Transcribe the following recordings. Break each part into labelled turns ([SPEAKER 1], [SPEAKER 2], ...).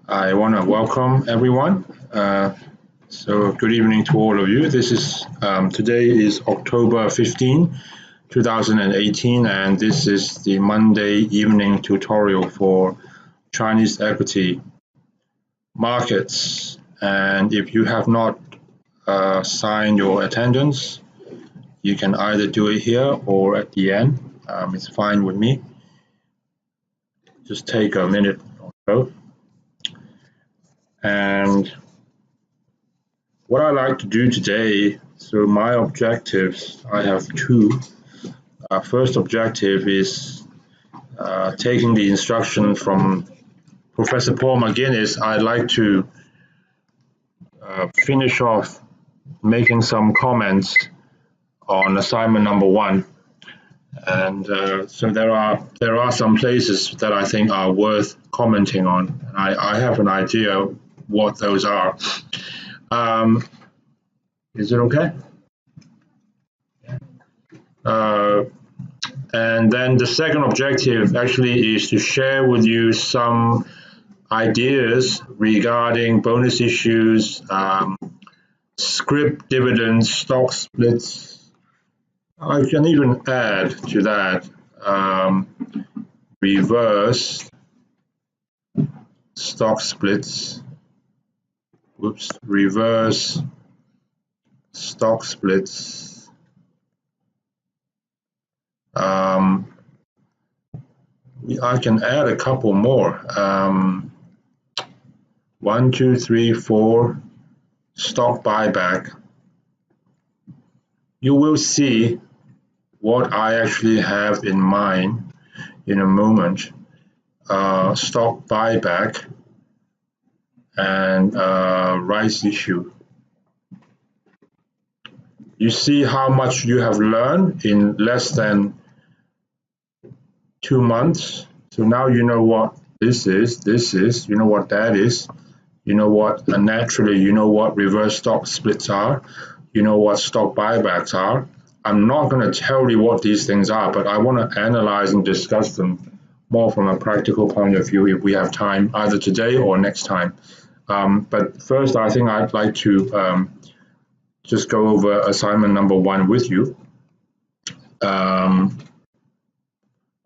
[SPEAKER 1] I want to welcome everyone. So good evening to all of you. This is today is October 15, 2018, and this is the Monday evening tutorial for Chinese equity markets. And if you have not signed your attendance, you can either do it here or at the end. It's fine with me. Just take a minute or so. And what I like to do today, so my objectives, I have two. First objective is taking the instruction from Professor Paul McGuinness. I'd like to finish off making some comments on assignment number 1. And so there are some places that I think are worth commenting on. And I have an idea what those are. Is it okay? And then the second objective actually is to share with you some ideas regarding bonus issues, scrip dividends, stock splits. I can even add to that reverse stock splits. Whoops, reverse stock splits. I can add a couple more. 1, 2, 3, 4, stock buyback. You will see what I actually have in mind in a moment. Stock buyback and rights issue. You see how much you have learned in less than 2 months. So now you know what this is, you know what that is, you know what, naturally, you know what reverse stock splits are, you know what stock buybacks are. I'm not going to tell you what these things are, but I want to analyze and discuss them more from a practical point of view if we have time, either today or next time. But first, I think I'd like to just go over assignment number 1 with you.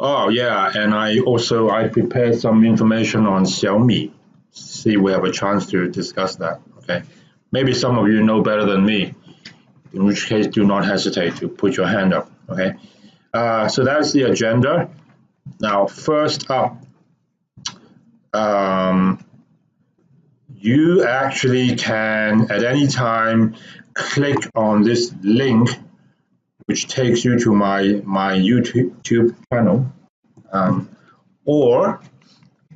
[SPEAKER 1] Oh yeah, and I prepared some information on Xiaomi. See, we have a chance to discuss that. Okay, maybe some of you know better than me, in which case do not hesitate to put your hand up. Okay, so that's the agenda. Now, first up, you actually can at any time click on this link which takes you to my YouTube channel, or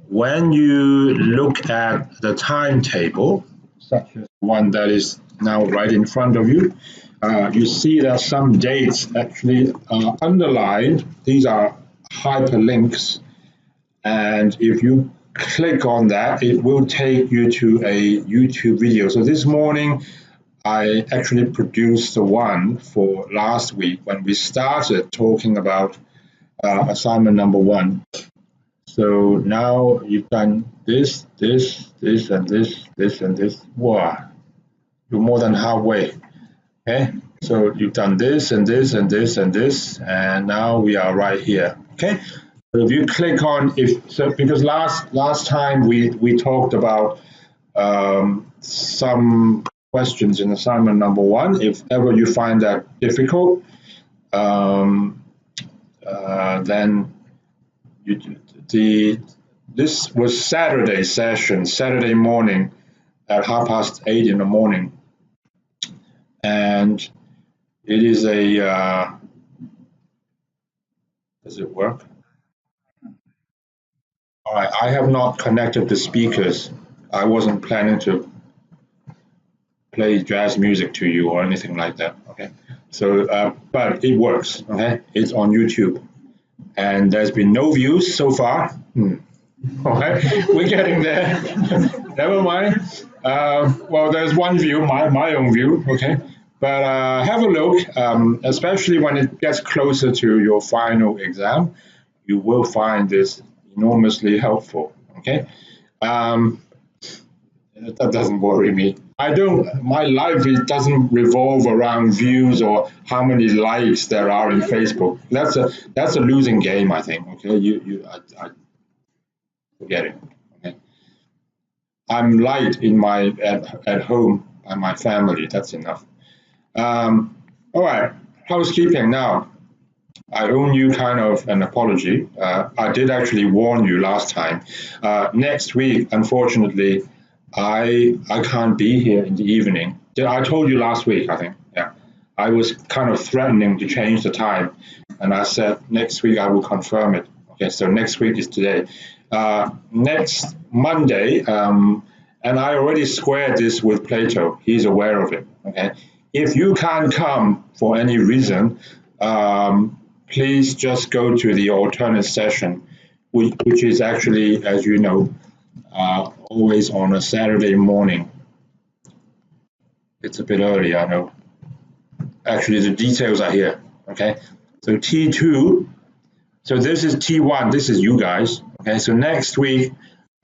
[SPEAKER 1] when you look at the timetable, such as one that is now right in front of you, you see that some dates actually are underlined. These are hyperlinks, and if you click on that, it will take you to a YouTube video. So this morning, I actually produced the one for last week when we started talking about assignment number 1. So now you've done this, and this. Wow, you're more than halfway. Okay, so you've done this, and this, and this, and this, and now we are right here. Okay, so if you click on because last time we talked about some questions in assignment number 1. If ever you find that difficult, then this was Saturday session, Saturday morning at 8:30 in the morning, and it is a. Does it work? All right, I have not connected the speakers. I wasn't planning to play jazz music to you or anything like that. Okay, so but it works. Okay, it's on YouTube, and there's been no views so far. Okay, we're getting there. Never mind. Well, there's one view, my own view. Okay, but have a look, especially when it gets closer to your final exam. You will find this enormously helpful. Okay, that doesn't worry me. I don't. My life it doesn't revolve around views or how many likes there are in Facebook. That's a losing game, I think. Okay, I forget it. Okay, I'm light in my at home and my family. That's enough. All right, housekeeping now. I owe you kind of an apology. I did actually warn you last time. Next week, unfortunately, I can't be here in the evening. I told you last week, I think. Yeah, I was kind of threatening to change the time, and I said next week I will confirm it. Okay, so next week is today. Next Monday, and I already squared this with Plato. He's aware of it. Okay, if you can't come for any reason, please just go to the alternate session, which is actually, as you know, always on a Saturday morning. It's a bit early, I know. Actually, the details are here. Okay, so T2. So this is T1. This is you guys. Okay, so next week,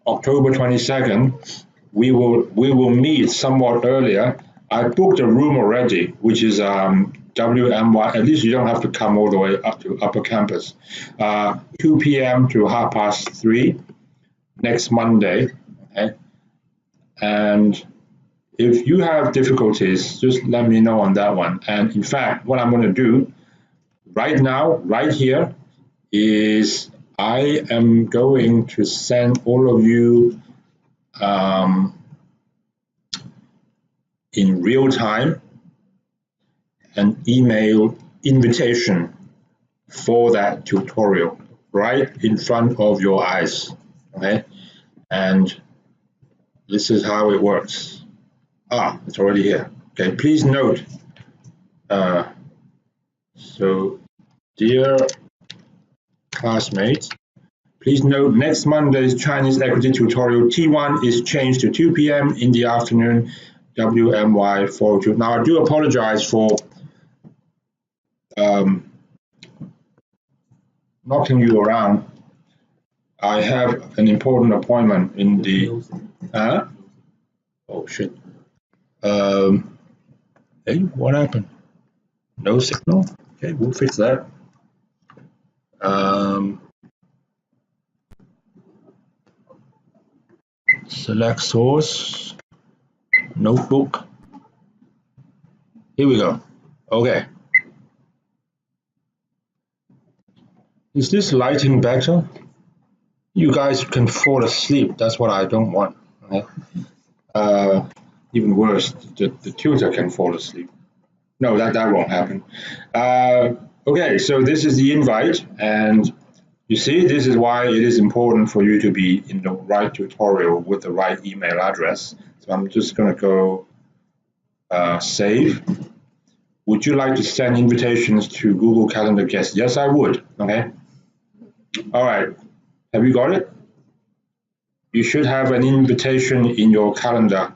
[SPEAKER 1] October 22nd, we will meet somewhat earlier. I booked a room already, which is WMY. At least you don't have to come all the way up to Upper Campus. 2 p.m. to 3:30 next Monday. Okay, and if you have difficulties, just let me know on that one. And in fact, what I'm going to do right now, right here, is I am going to send all of you in real time an email invitation for that tutorial right in front of your eyes. Okay, and this is how it works. It's already here. Okay, please note. So, dear classmates, please note next Monday's Chinese equity tutorial T1 is changed to 2 p.m. in the afternoon, WMY 402. Now, I do apologize for knocking you around. I have an important appointment in the. Oh shit. Hey, what happened? No signal? Okay, we'll fix that. Select source, notebook. Here we go. Okay. Is this lighting better? You guys can fall asleep. That's what I don't want. Okay? Even worse, the tutor can fall asleep. No, that won't happen. Okay, so this is the invite, and you see, this is why it is important for you to be in the right tutorial with the right email address. So I'm just going to go save. Would you like to send invitations to Google Calendar guests? Yes, I would. Okay. All right. Have you got it? You should have an invitation in your calendar,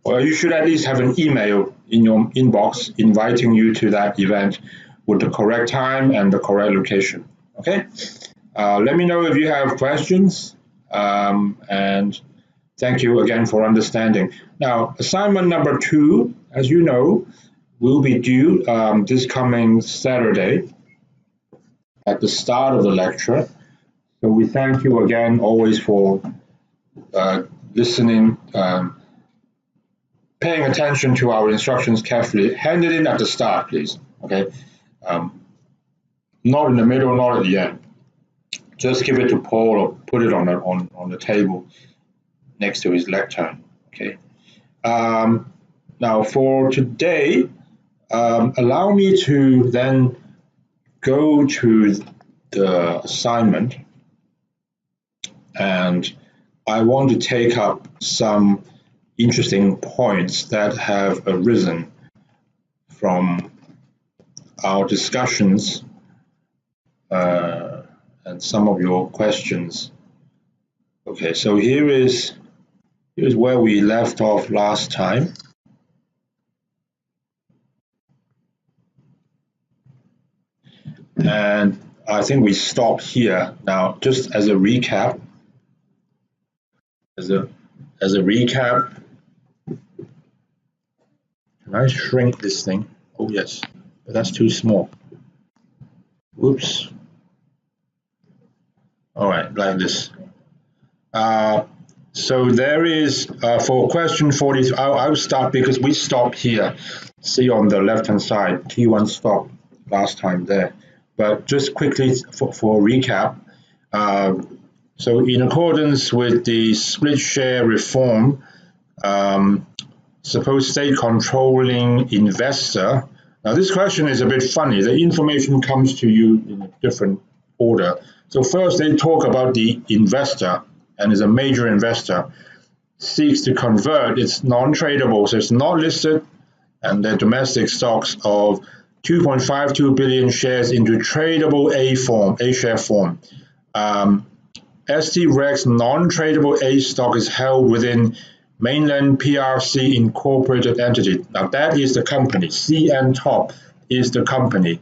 [SPEAKER 1] or you should at least have an email in your inbox inviting you to that event with the correct time and the correct location. Okay. Let me know if you have questions, and thank you again for understanding. Now, assignment number 2, as you know, will be due this coming Saturday at the start of the lecture. So we thank you again always for listening, paying attention to our instructions carefully. Hand it in at the start, please. Okay, not in the middle, not at the end. Just give it to Paul or put it on the table next to his lectern. Okay. Now for today, allow me to then go to the assignment, and I want to take up some interesting points that have arisen from our discussions and some of your questions. Okay, so here's where we left off last time. And I think we stopped here. Now, just as a recap, as a recap. Can I shrink this thing? Oh yes, but that's too small. Oops. All right, like this. So there is, for question 40, I'll start because we stopped here. See on the left-hand side, T1 stop last time there. But just quickly for a recap, so in accordance with the split share reform, suppose state controlling investor. Now this question is a bit funny. The information comes to you in a different order. So first they talk about the investor, and is a major investor, seeks to convert its non-tradable, so it's not listed, and their domestic stocks of 2.52 billion shares into tradable A share form. ST Reg's non-tradable A stock is held within Mainland PRC incorporated entity. Now that is the company. CEM Tut is the company.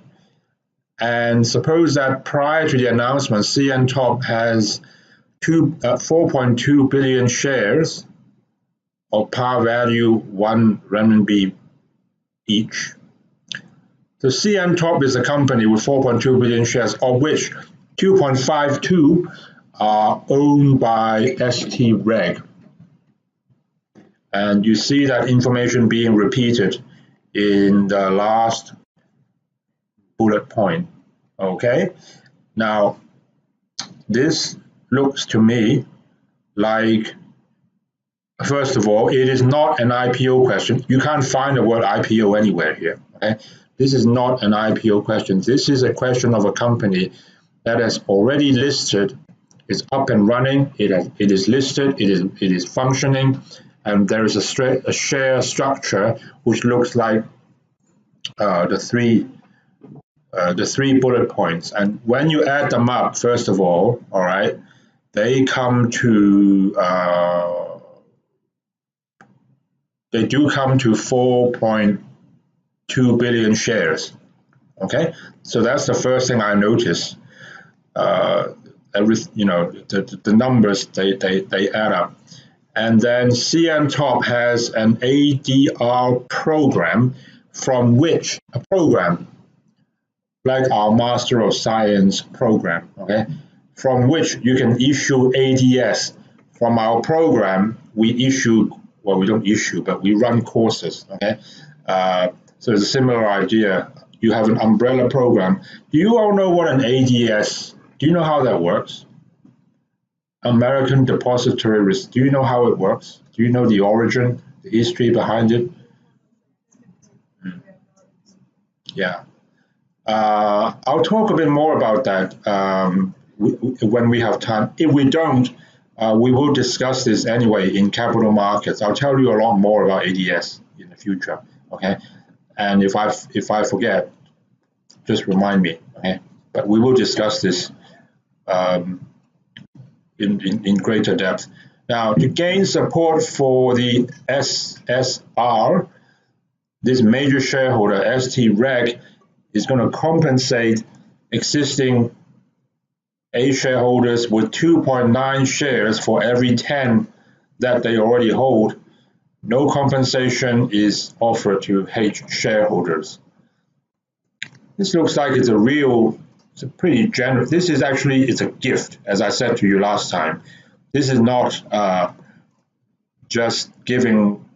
[SPEAKER 1] And suppose that prior to the announcement, CEM Tut has 4.2 billion shares of par value 1 renminbi each. So CEM Tut is a company with 4.2 billion shares, of which 2.52 are owned by ST Reg. And you see that information being repeated in the last bullet point. Okay, now this looks to me like, first of all, it is not an IPO question. You can't find the word IPO anywhere here. Okay, this is not an IPO question. This is a question of a company that has already listed, is up and running, it is listed, it is functioning, and there is a share structure which looks like the three bullet points. And when you add them up, first of all right, they come to they do come to 4.2 billion shares. Okay, so that's the first thing I noticed. The numbers they add up. And then CEM Tut has an ADR program, from which a program like our Master of Science program, okay, from which you can issue ADS. From our program, we don't issue, but we run courses, okay. So it's a similar idea. You have an umbrella program. Do you all know what an ADS? Do you know how that works? American Depository Risk. Do you know how it works? Do you know the origin, the history behind it? Yeah. I'll talk a bit more about that when we have time. If we don't, we will discuss this anyway in capital markets. I'll tell you a lot more about ADS in the future, okay? And if I forget, just remind me, okay? But we will discuss this in greater depth. Now, to gain support for the SSR, this major shareholder, ST Reg, is going to compensate existing A shareholders with 2.9 shares for every 10 that they already hold. No compensation is offered to H shareholders. This looks like it's a pretty generous. This is actually, it's a gift, as I said to you last time. This is not just giving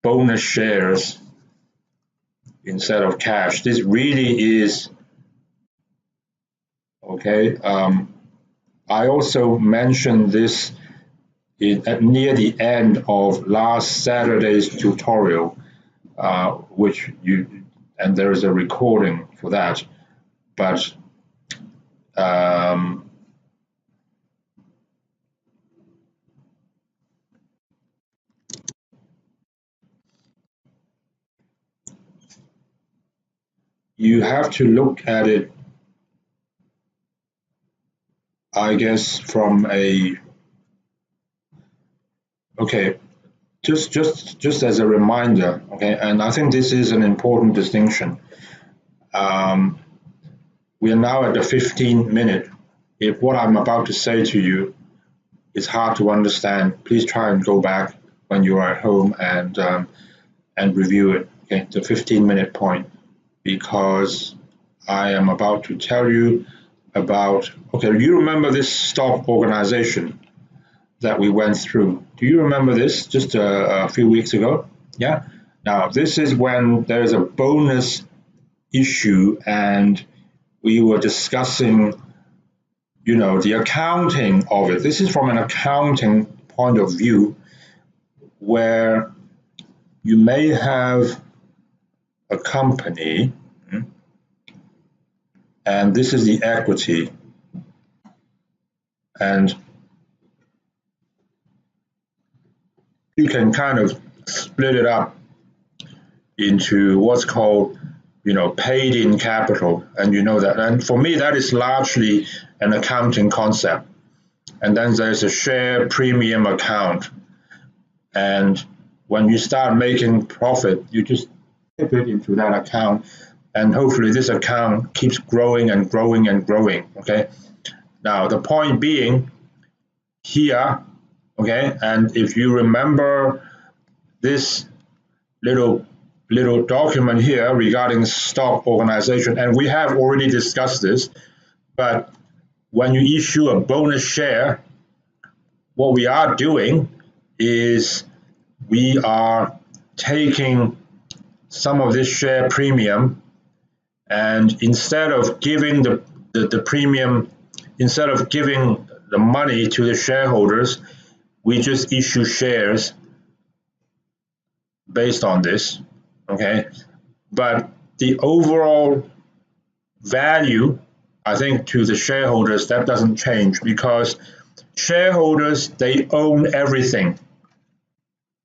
[SPEAKER 1] bonus shares instead of cash. This really is, okay. I also mentioned this near the end of last Saturday's tutorial, and there is a recording for that. But you have to look at it, I guess, from a, okay, just as a reminder, okay, and I think this is an important distinction. We are now at the 15-minute. If what I'm about to say to you it's hard to understand, please try and go back when you are at home and review it. Okay, the 15-minute point, because I am about to tell you about. Okay, you remember this stock organization that we went through? Do you remember this just a few weeks ago? Yeah. Now this is when there is a bonus issue, and we were discussing, the accounting of it. This is from an accounting point of view, where you may have a company, and this is the equity, and you can kind of split it up into what's called, paid in capital, and that. And for me, that is largely an accounting concept. And then there's a share premium account. And when you start making profit, you just tip it into that account, and hopefully this account keeps growing and growing and growing. Okay. Now the point being here, okay, and if you remember this little document here regarding stock organization, and we have already discussed this, but when you issue a bonus share, what we are doing is we are taking some of this share premium, and instead of giving the premium, instead of giving the money to the shareholders, we just issue shares based on this. Okay, but the overall value, I think, to the shareholders, that doesn't change, because shareholders, they own everything.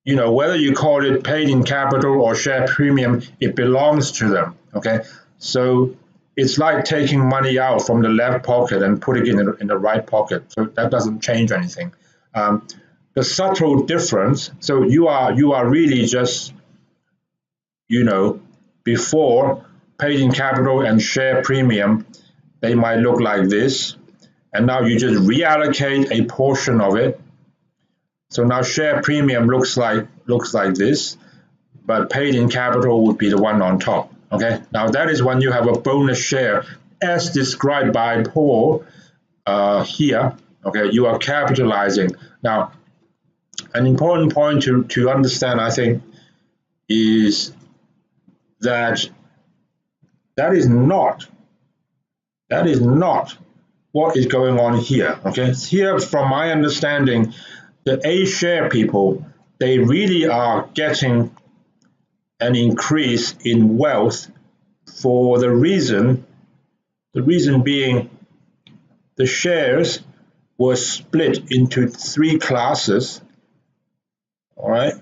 [SPEAKER 1] Whether you call it paid in capital or share premium, it belongs to them. Okay, so it's like taking money out from the left pocket and putting it in the right pocket. So that doesn't change anything. The subtle difference, so you are really just, before, paid in capital and share premium, they might look like this, and now you just reallocate a portion of it. So now share premium looks like this, but paid in capital would be the one on top. Okay, now that is when you have a bonus share as described by Paul here. Okay, you are capitalizing. Now, an important point to understand, I think, is that is not what is going on here. Okay, here, from my understanding, the A share people, they really are getting an increase in wealth for the reason being the shares were split into 3 classes. All right,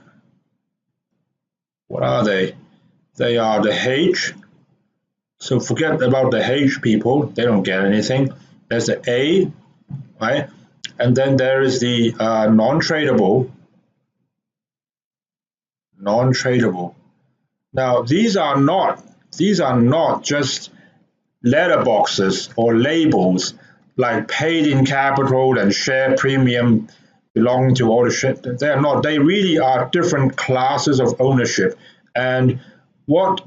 [SPEAKER 1] what are they? They are the H. So forget about the H people, they don't get anything. There's the A, right? And then there is the non-tradable. Now these are not just letterboxes or labels like paid in capital and share premium belonging to ownership. They are not. They really are different classes of ownership. And what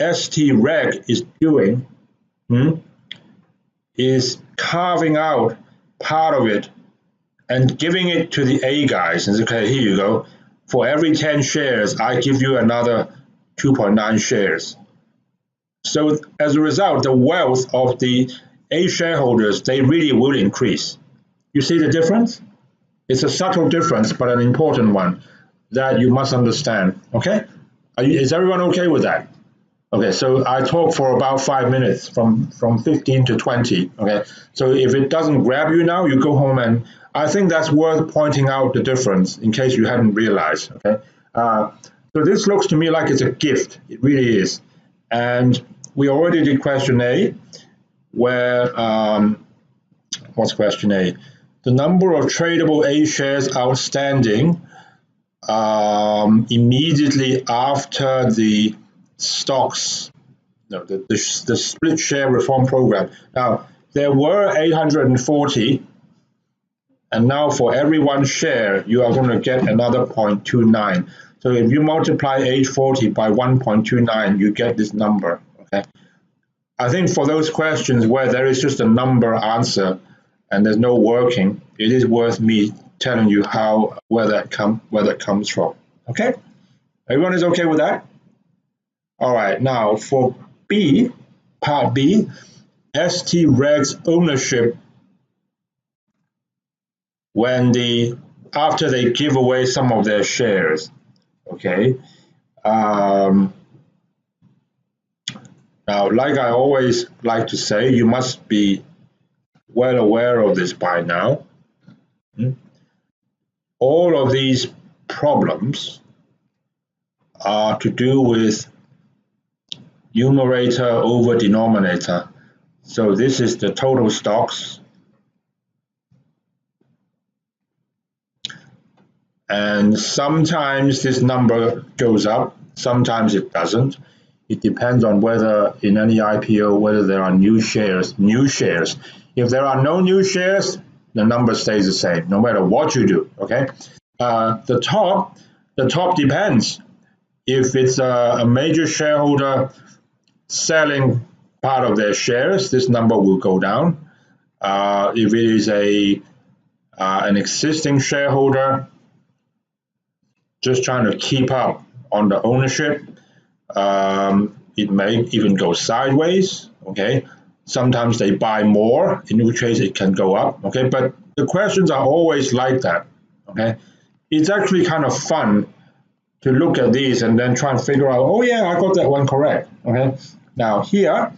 [SPEAKER 1] ST-Reg is doing is carving out part of it and giving it to the A guys. And say, okay, here you go. For every 10 shares, I give you another 2.9 shares. So as a result, the wealth of the A shareholders, they really will increase. You see the difference? It's a subtle difference, but an important one that you must understand. Okay? Is everyone okay with that? Okay, so I talk for about 5 minutes, from 15 to 20. Okay, so if it doesn't grab you now, you go home, and I think that's worth pointing out the difference in case you hadn't realized. Okay, so this looks to me like it's a gift. It really is. And we already did question A, where what's question A? The number of tradable A shares outstanding immediately after the stocks, the split share reform program. Now, there were 840, And now for every 1 share, you are going to get another 0.29. So if you multiply age 40 by 1.29, you get this number. Okay. I think for those questions where there is just a number answer and there's no working, it is worth me telling you where that comes from. Okay. Everyone is okay with that? All right. Now for B, part B, ST Reg's ownership after they give away some of their shares. Okay. Now, like I always like to say, you must be well aware of this by now. All of these problems are to do with numerator over denominator. So this is the total stocks. And sometimes this number goes up, sometimes it doesn't. It depends on whether in any IPO, whether there are new shares. If there are no new shares, the number stays the same, no matter what you do, okay? The top depends. If it's a major shareholder selling part of their shares, this number will go down. If it is an existing shareholder just trying to keep up on the ownership, it may even go sideways, okay? Sometimes they buy more, in which case it can go up, okay? But the questions are always like that, okay? It's actually kind of fun to look at these and then try and figure out, oh yeah, I got that one correct, okay? Now here,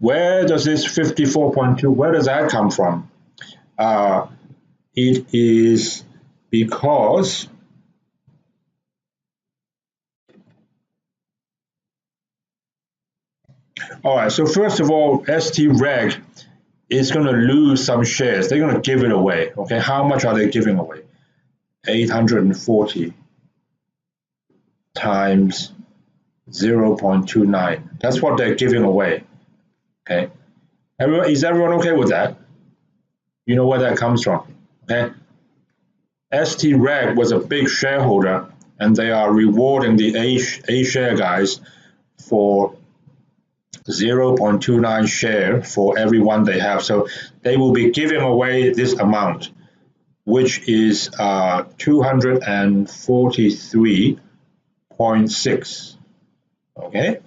[SPEAKER 1] where does this 54.2, where does that come from? It is because all right, so first of all, ST Reg is going to lose some shares. They're going to give it away. Okay, how much are they giving away? 840 times 0.29. That's what they're giving away. Okay, is everyone okay with that? You know where that comes from. Okay, ST Reg was a big shareholder, and they are rewarding the A share guys for 0.29 share for every one they have. So they will be giving away this amount, which is 243.6. Okay.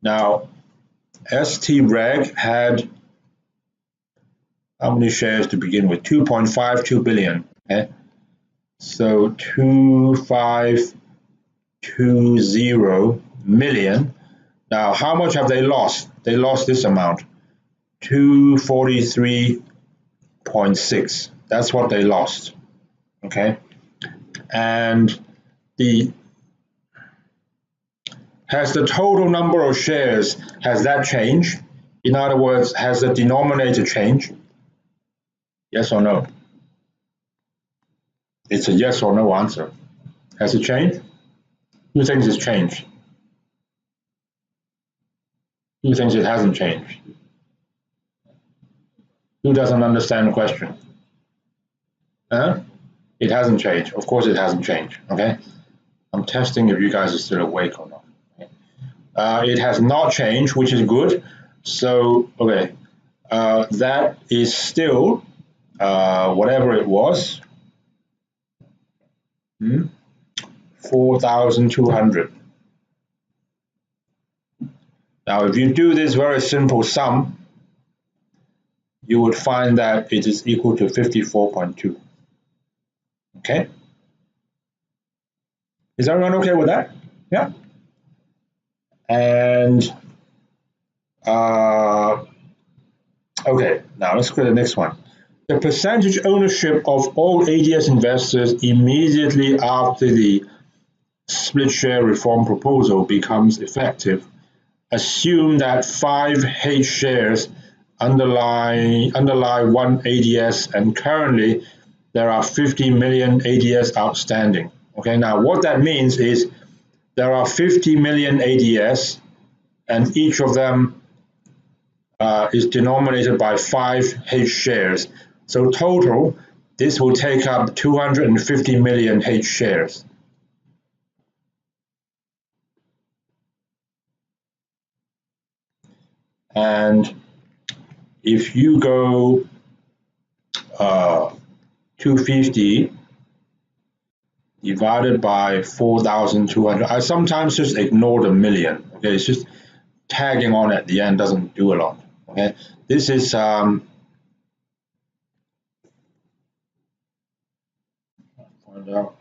[SPEAKER 1] Now, ST Reg had how many shares to begin with? 2.52 billion. Okay. So 2520 million. Now, how much have they lost? They lost this amount, 243.6. That's what they lost, okay? And has the total number of shares, has that changed? In other words, has the denominator changed? Yes or no? It's a yes or no answer. Has it changed? Who thinks it's changed? Who thinks it hasn't changed? Who doesn't understand the question? Huh? It hasn't changed. Of course it hasn't changed, okay? I'm testing if you guys are still awake or not. Okay. It has not changed, which is good. So, okay, that is still whatever it was, 4,200. Now, if you do this very simple sum, you would find that it is equal to 54.2. Okay? Is everyone okay with that? Yeah? And, okay, now let's go to the next one. The percentage ownership of all ADS investors immediately after the split share reform proposal becomes effective. Assume that 5 H shares underlie one ADS, and currently there are 50 million ADS outstanding. Okay, now what that means is there are 50 million ADS, and each of them is denominated by 5 H shares. So total, this will take up 250 million H shares. And if you go 250 divided by 4,200, I sometimes just ignore the million. Okay, it's just tagging on at the end doesn't do a lot. Okay, this is find out.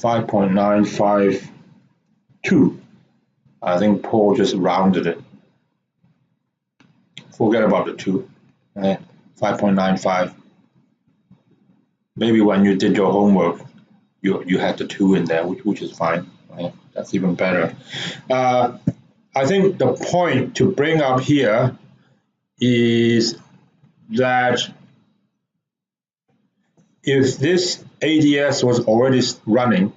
[SPEAKER 1] 5.952. I think Paul just rounded it. Forget about the 2. 5.95. Maybe when you did your homework, you had the 2 in there, which is fine. That's even better. I think the point to bring up here is that if this ADS was already running,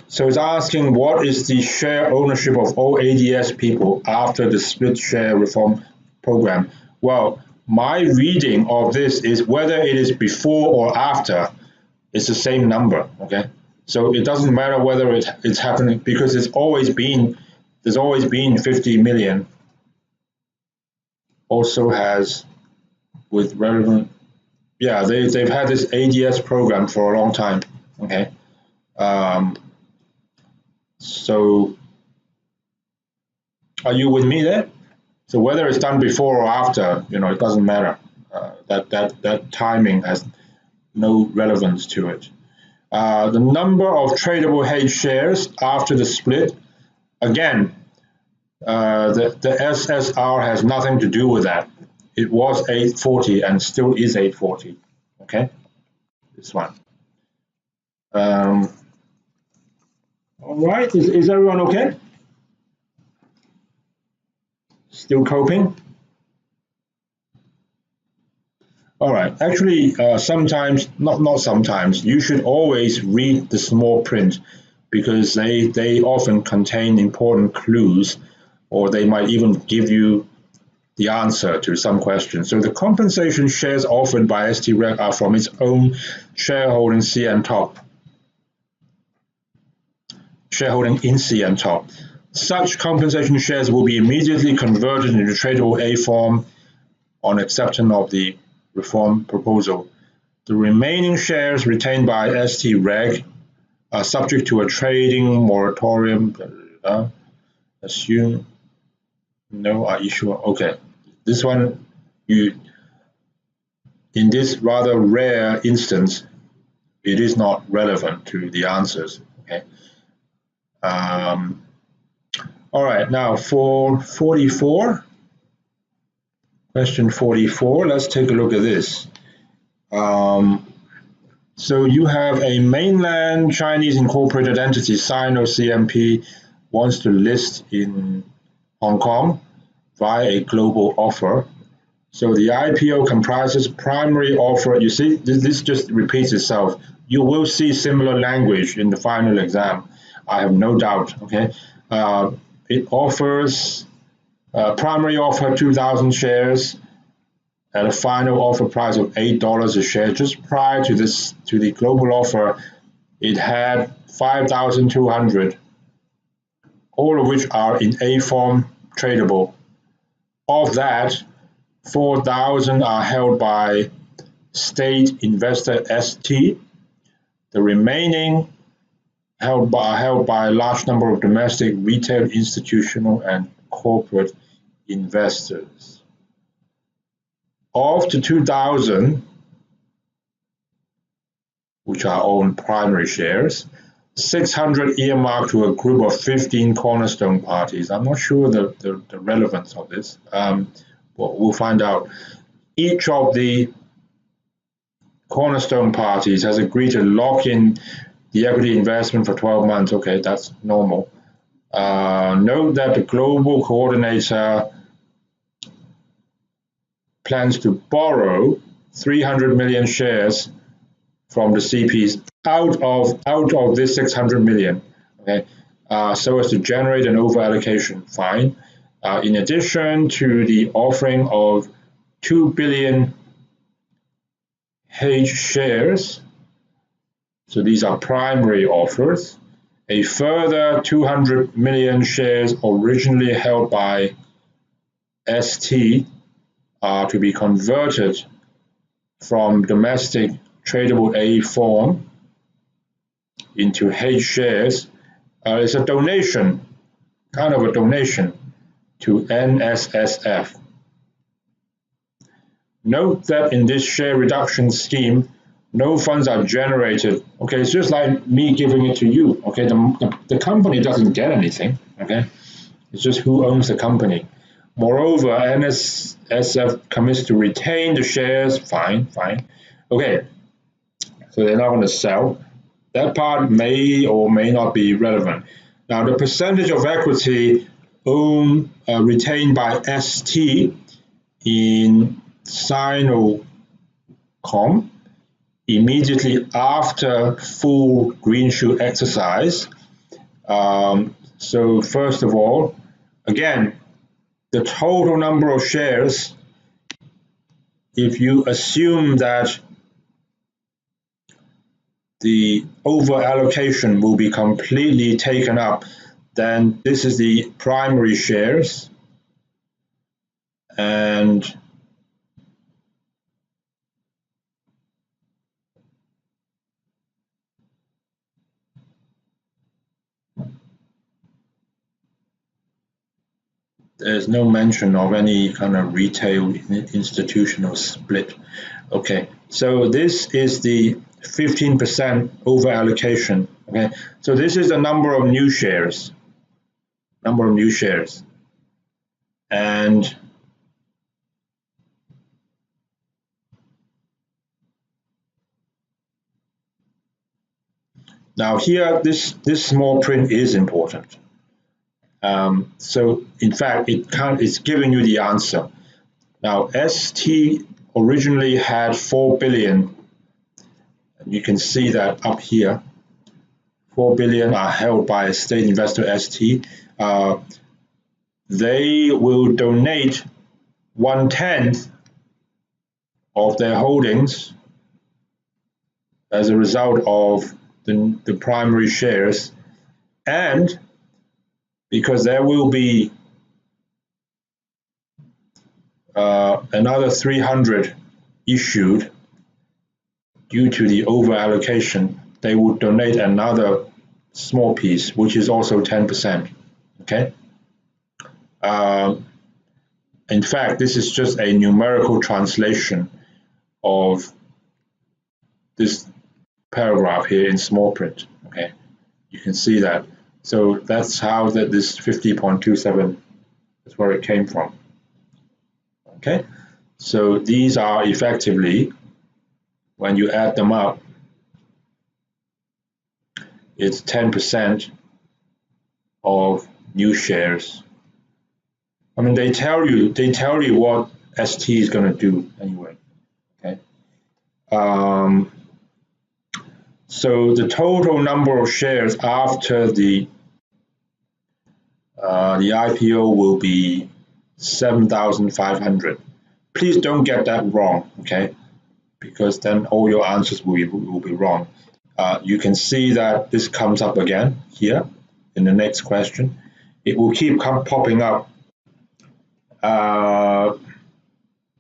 [SPEAKER 1] so it's asking what is the share ownership of all ADS people after the split share reform program. Well, my reading of this is whether it is before or after, it's the same number. Okay, so it doesn't matter whether it's happening because there's always been 50 million. Also has with relevant, yeah, they've had this ADS program for a long time. Okay, so are you with me there? So whether it's done before or after, it doesn't matter. That timing has no relevance to it. The number of tradable H shares after the split, again, the SSR has nothing to do with that. It was 840 and still is 840. Okay, this one. All right, is everyone okay? Still coping? All right, actually, sometimes, not sometimes, you should always read the small print because they often contain important clues, or they might even give you the answer to some questions. So the compensation shares offered by ST-Reg are from its own shareholding CEM Tut. Shareholding in CEM Tut. Such compensation shares will be immediately converted into tradable A form on acceptance of the reform proposal. The remaining shares retained by ST-Reg are subject to a trading moratorium. Assume no issuer. Okay, this one, in this rather rare instance, it is not relevant to the answers. Okay. All right, now for 44, question 44, let's take a look at this. So you have a mainland Chinese incorporated entity, Sino-CMP, wants to list in Hong Kong via a global offer. So the IPO comprises primary offer. You see, this just repeats itself. You will see similar language in the final exam. I have no doubt. Okay, it offers primary offer 2,000 shares at a final offer price of $8 a share. Just prior to the global offer, it had 5,200, all of which are in A form tradable. Of that, 4,000 are held by state investor ST. The remaining are held by a large number of domestic, retail, institutional, and corporate investors. Of the 2,000, which are owned primary shares, 600 earmarked to a group of 15 cornerstone parties. I'm not sure the relevance of this. We'll find out. Each of the cornerstone parties has agreed to lock in the equity investment for 12 months. Okay, that's normal. Note that the global coordinator plans to borrow 300 million shares from the CPs out of this 600 million, okay, so as to generate an over allocation. Fine. In addition to the offering of 2 billion H shares, so these are primary offers, a further 200 million shares originally held by ST are to be converted from domestic tradable A form into H shares. It's a donation, kind of a donation to NSSF. Note that in this share reduction scheme, no funds are generated. Okay, it's just like me giving it to you. Okay, the company doesn't get anything. Okay, it's just who owns the company. Moreover, NSSF commits to retain the shares. Fine. Okay, so they're not going to sell. That part may or may not be relevant. Now, the percentage of equity retained by ST in Sinocom immediately after full greenshoe exercise. So first of all, again, the total number of shares, if you assume that the over allocation will be completely taken up, then this is the primary shares, and there's no mention of any kind of retail institutional split. Okay, so this is the 15% over allocation. Okay, so this is the number of new shares, and now here this small print is important. So in fact, it's giving you the answer. Now, ST originally had 4 billion. You can see that up here. 4 billion are held by state investor ST. They will donate 1/10 of their holdings as a result of the primary shares, and because there will be another 300 issued due to the over allocation, they would donate another small piece, which is also 10%. Okay. In fact, this is just a numerical translation of this paragraph here in small print. Okay, you can see that. So that's how this 50.27 is where it came from. Okay, so these are effectively, when you add them up, it's 10% of new shares. I mean, they tell you what ST is going to do anyway. Okay. So the total number of shares after the IPO will be 7,500. Please don't get that wrong, okay? Because then all your answers will be wrong. You can see that this comes up again here in the next question. It will keep popping up.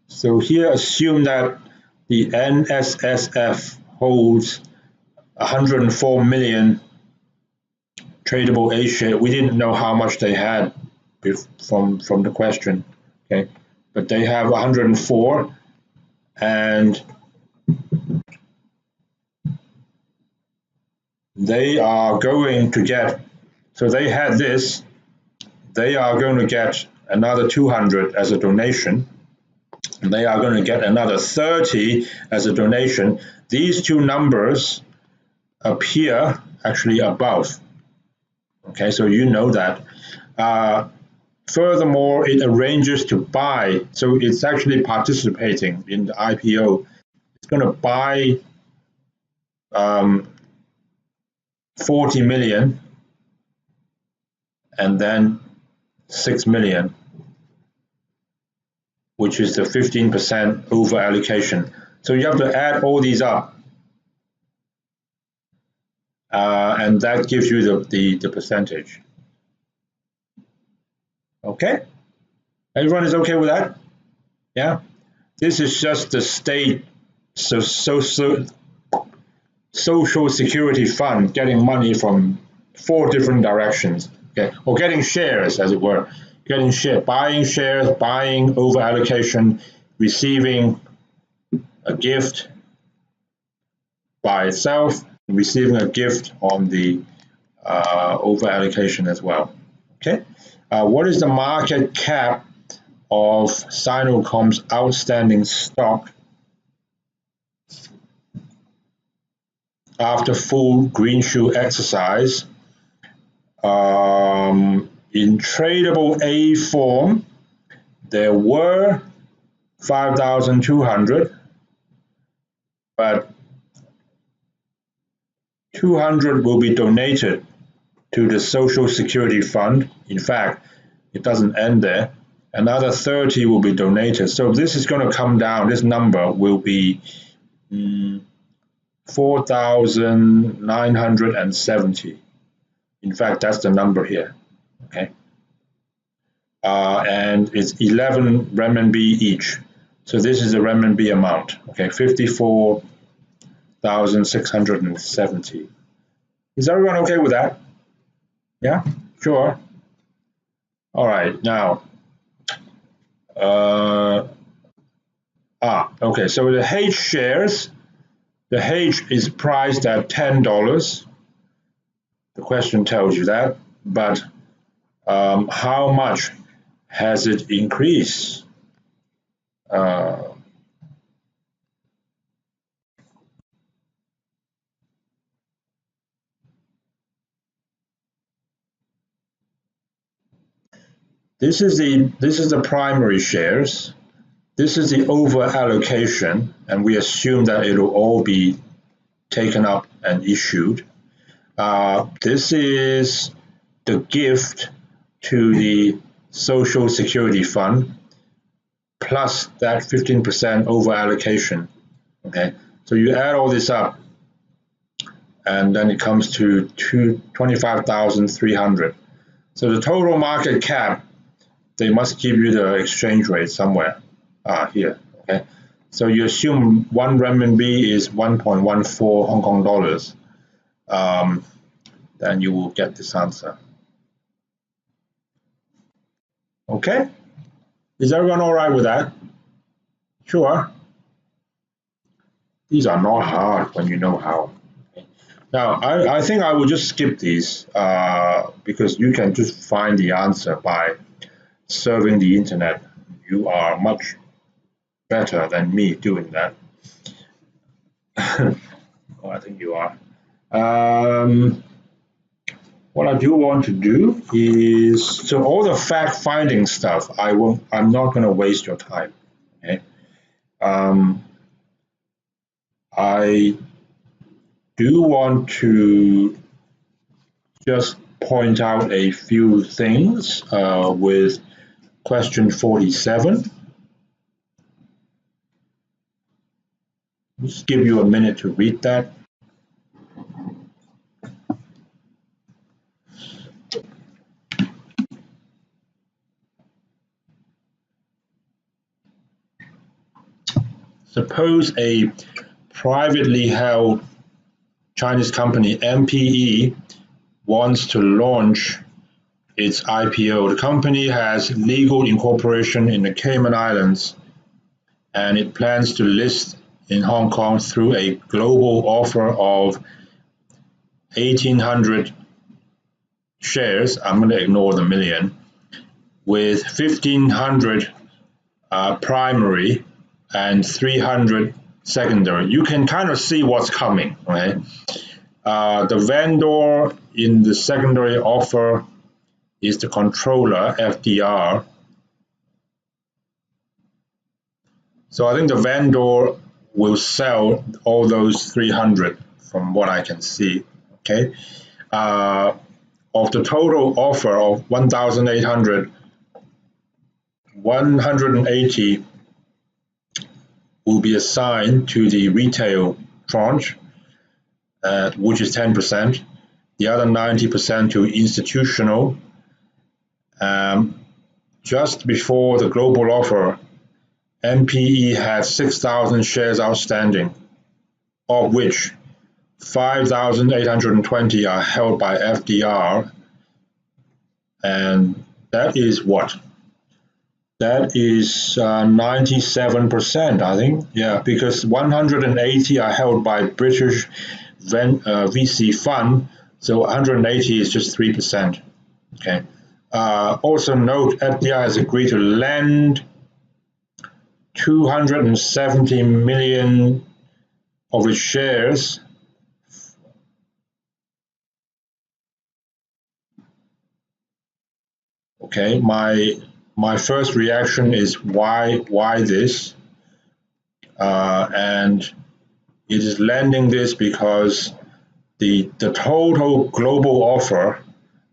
[SPEAKER 1] So here, assume that the NSSF holds 104 million tradable A share. We didn't know how much they had from the question, okay? But they have 104, and they are going to get, so they had this, they are going to get another 200 as a donation. And they are going to get another 30 as a donation. These two numbers appear actually above. Okay, so you know that. Furthermore, it arranges to buy, so it's actually participating in the IPO. It's going to buy 40 million and then 6 million, which is the 15% over allocation. So you have to add all these up, and that gives you the percentage. Okay? Everyone is okay with that? Yeah? This is just the state social security fund getting money from 4 different directions, okay? Or getting shares, as it were. Getting buying shares, buying over allocation, receiving a gift by itself, receiving a gift on the over allocation as well. Okay, what is the market cap of Sinocom's outstanding stock after full green shoe exercise? In tradable A form, there were 5,200, but 200 will be donated to the Social Security Fund. In fact, it doesn't end there. Another 30 will be donated. So this is going to come down. This number will be 4,970. In fact, that's the number here. Okay. And it's 11 renminbi each. So this is the renminbi amount. Okay, 54,670. Is everyone okay with that? Yeah, sure. All right, now, okay, so the H shares, the H is priced at $10. The question tells you that, but how much has it increased? This is the primary shares. This is the over allocation, and we assume that it will all be taken up and issued. This is the gift to the Social Security Fund plus that 15% over allocation. Okay, so you add all this up, and then it comes to 25,300. So the total market cap, they must give you the exchange rate somewhere here. Okay, so you assume 1 renminbi is 1.14 Hong Kong dollars. Then you will get this answer. Okay, is everyone all right with that? Sure. These are not hard when you know how. Now, I think I will just skip these because you can just find the answer by surfing the internet. You are much better than me doing that. Oh, I think you are. What I do want to do is, so all the fact-finding stuff, I'm not going to waste your time. Okay. I do want to just point out a few things with question 47. Just give you a minute to read that. Suppose a privately held Chinese company, MPE, wants to launch its IPO. The company has legal incorporation in the Cayman Islands, and it plans to list in Hong Kong through a global offer of 1,800 shares. I'm going to ignore the million, with 1,500 primary and 300 secondary. You can kind of see what's coming, right? The vendor in the secondary offer is the controller, FDR. So I think the vendor will sell all those 300 from what I can see. Okay, of the total offer of 1,800, 180 will be assigned to the retail tranche, which is 10%. The other 90% to institutional. Just before the global offer, MPE had 6,000 shares outstanding, of which 5,820 are held by FDR, and that is what? That is 97%, I think. Yeah, because 180 are held by British VC fund, so 180 is just 3%. Okay. Also note, FDR has agreed to lend 270 million of its shares Okay, my first reaction is why this, and it is lending this because the total global offer,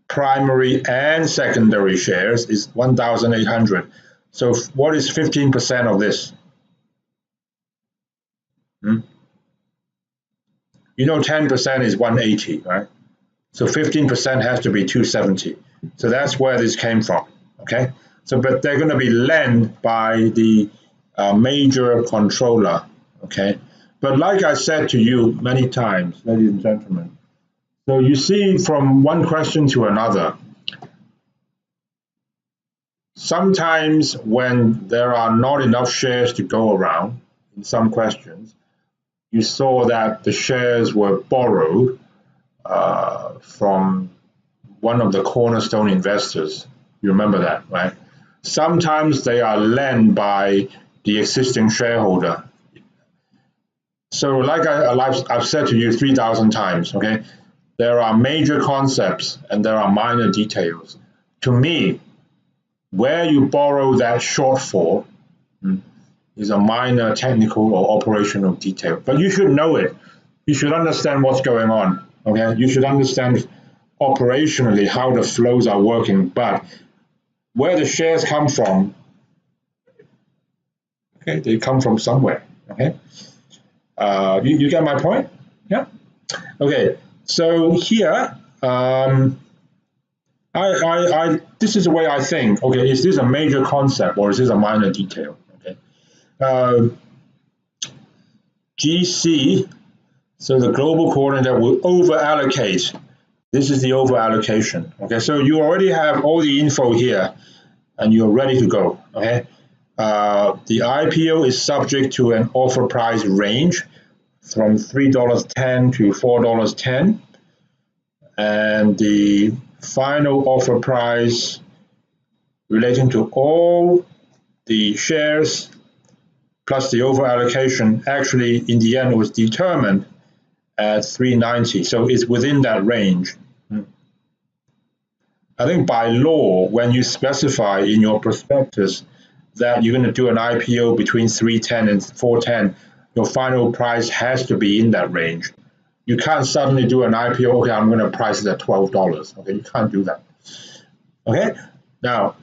[SPEAKER 1] primary and secondary shares, is 1,800. So what is 15% of this? You know, 10% is 180, right? So 15% has to be 270. So that's where this came from. Okay. So, but they're going to be lent by the major controller. Okay. But like I said to you many times, ladies and gentlemen, so you see from one question to another, sometimes when there are not enough shares to go around in some questions, you saw that the shares were borrowed from one of the cornerstone investors. You remember that, right? Sometimes they are lent by the existing shareholder. So like I've said to you 3,000 times, okay, there are major concepts and there are minor details. To me, where you borrow that shortfall is a minor technical or operational detail, but you should know it. You should understand what's going on, okay? You should understand operationally how the flows are working, but where the shares come from, okay, they come from somewhere, okay? You get my point? Yeah? Okay, so here, this is the way I think, okay, is this a major concept or is this a minor detail, okay? GC, so the global coordinator will over allocate. This is the over allocation, okay? So you already have all the info here and you're ready to go, okay? The IPO is subject to an offer price range from $3.10 to $4.10, and the final offer price relating to all the shares plus the over allocation actually in the end was determined at 390, so it's within that range. I think by law, when you specify in your prospectus that you're going to do an IPO between 310 and 410, your final price has to be in that range. You can't suddenly do an IPO, okay, I'm going to price it at $12. Okay, you can't do that. Okay, now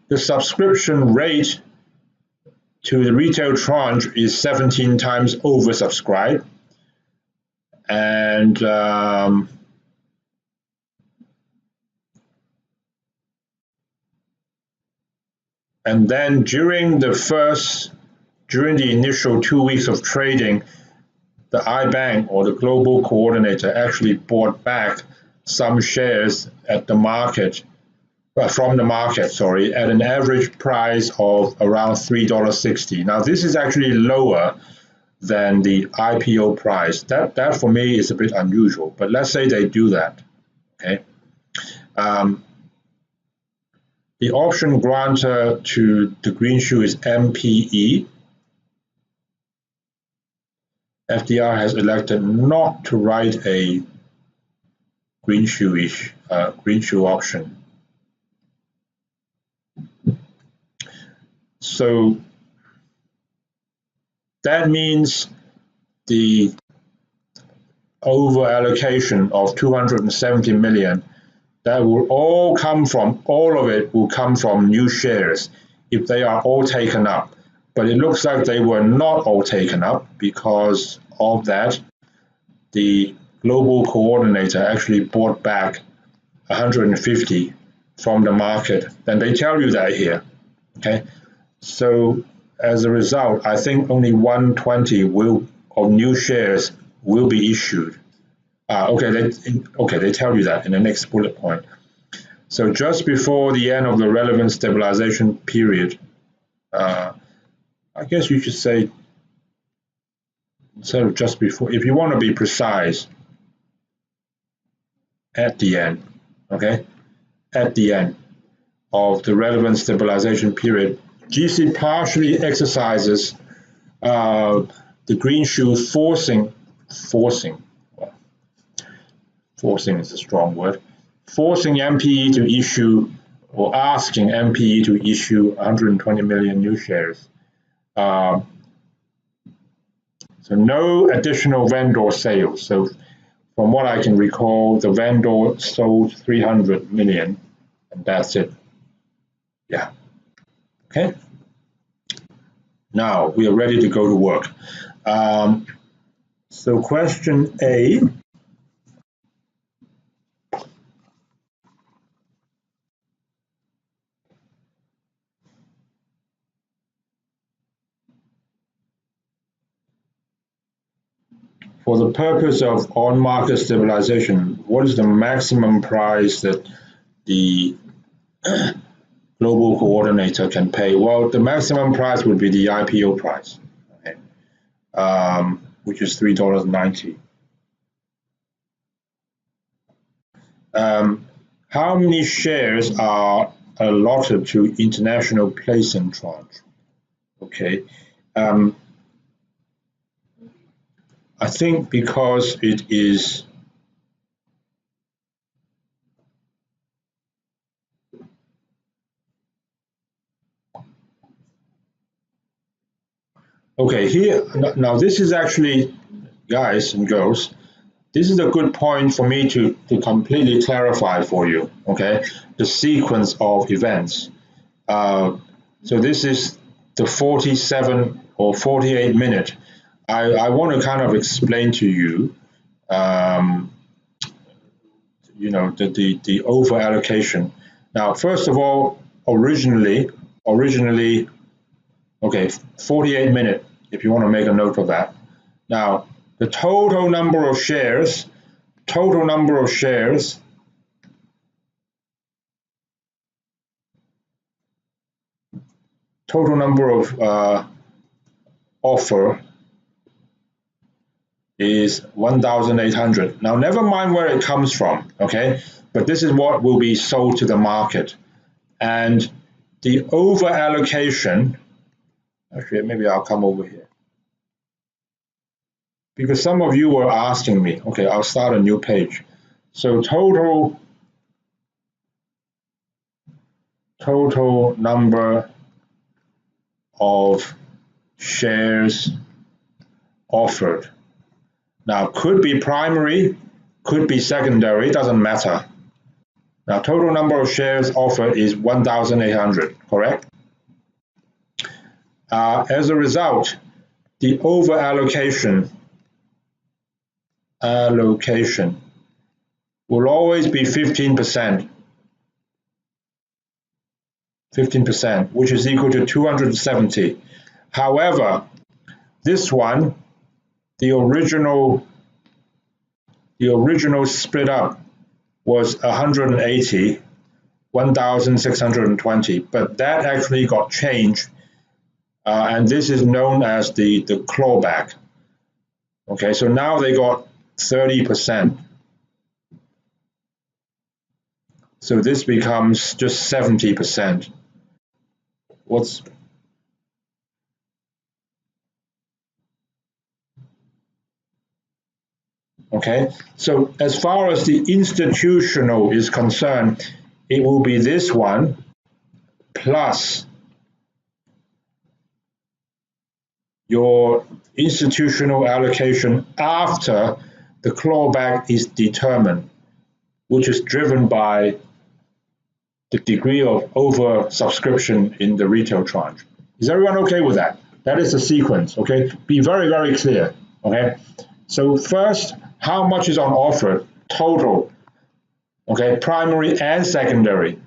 [SPEAKER 1] the subscription rate to the retail tranche is 17 times oversubscribed. And then during the initial 2 weeks of trading, the iBank or the global coordinator actually bought back some shares at the market, from the market, sorry, at an average price of around $3.60. Now this is actually lower than the IPO price. That for me is a bit unusual, but let's say they do that, okay? The option grantor to the greenshoe is MPE. FDR has elected not to write a greenshoe option. So that means the over allocation of 270 million, that will all come from, all of it will come from new shares if they are all taken up. But it looks like they were not all taken up. Because of that, the global coordinator actually bought back 150 from the market. And they tell you that here. Okay, so as a result, I think only 120 of new shares will be issued. They tell you that in the next bullet point. So just before the end of the relevant stabilization period, I guess you should say, instead of just before, if you want to be precise, at the end, okay? At the end of the relevant stabilization period, GC partially exercises the green shoe forcing is a strong word, forcing MPE to issue, or asking MPE to issue 120 million new shares. So no additional vendor sales. So from what I can recall, the vendor sold 300 million, and that's it. Yeah. Okay. Now we are ready to go to work. So question A. For the purpose of on-market stabilization, what is the maximum price that the global coordinator can pay? Well, the maximum price would be the IPO price, okay, which is $3.90. How many shares are allotted to international placing tranche? Okay. I think because it is okay here. Now this is actually, guys and girls, this is a good point for me to completely clarify for you, okay, the sequence of events. So this is the 47 or 48 minute. I want to kind of explain to you, the over allocation. Now, first of all, originally, okay, 48 minute, if you want to make a note of that. Now, the total number of shares, total number of offer is 1,800. Now, never mind where it comes from, okay? But this is what will be sold to the market. And the over allocation, actually, maybe I'll come over here. Because some of you were asking me, okay, I'll start a new page. So total number of shares offered. Now, could be primary, could be secondary, it doesn't matter. Now, total number of shares offered is 1,800, correct? As a result, the over allocation will always be 15%, which is equal to 270. However, this one, the original split up was 180, 1,620, but that actually got changed, and this is known as the clawback. Okay, so now they got 30%. So this becomes just 70%. Okay, so as far as the institutional is concerned, it will be this one plus your institutional allocation after the clawback is determined, which is driven by the degree of oversubscription in the retail tranche. Is everyone okay with that? That is the sequence, okay? Be very, very clear, okay? So first, how much is on offer total, okay? Primary and secondary.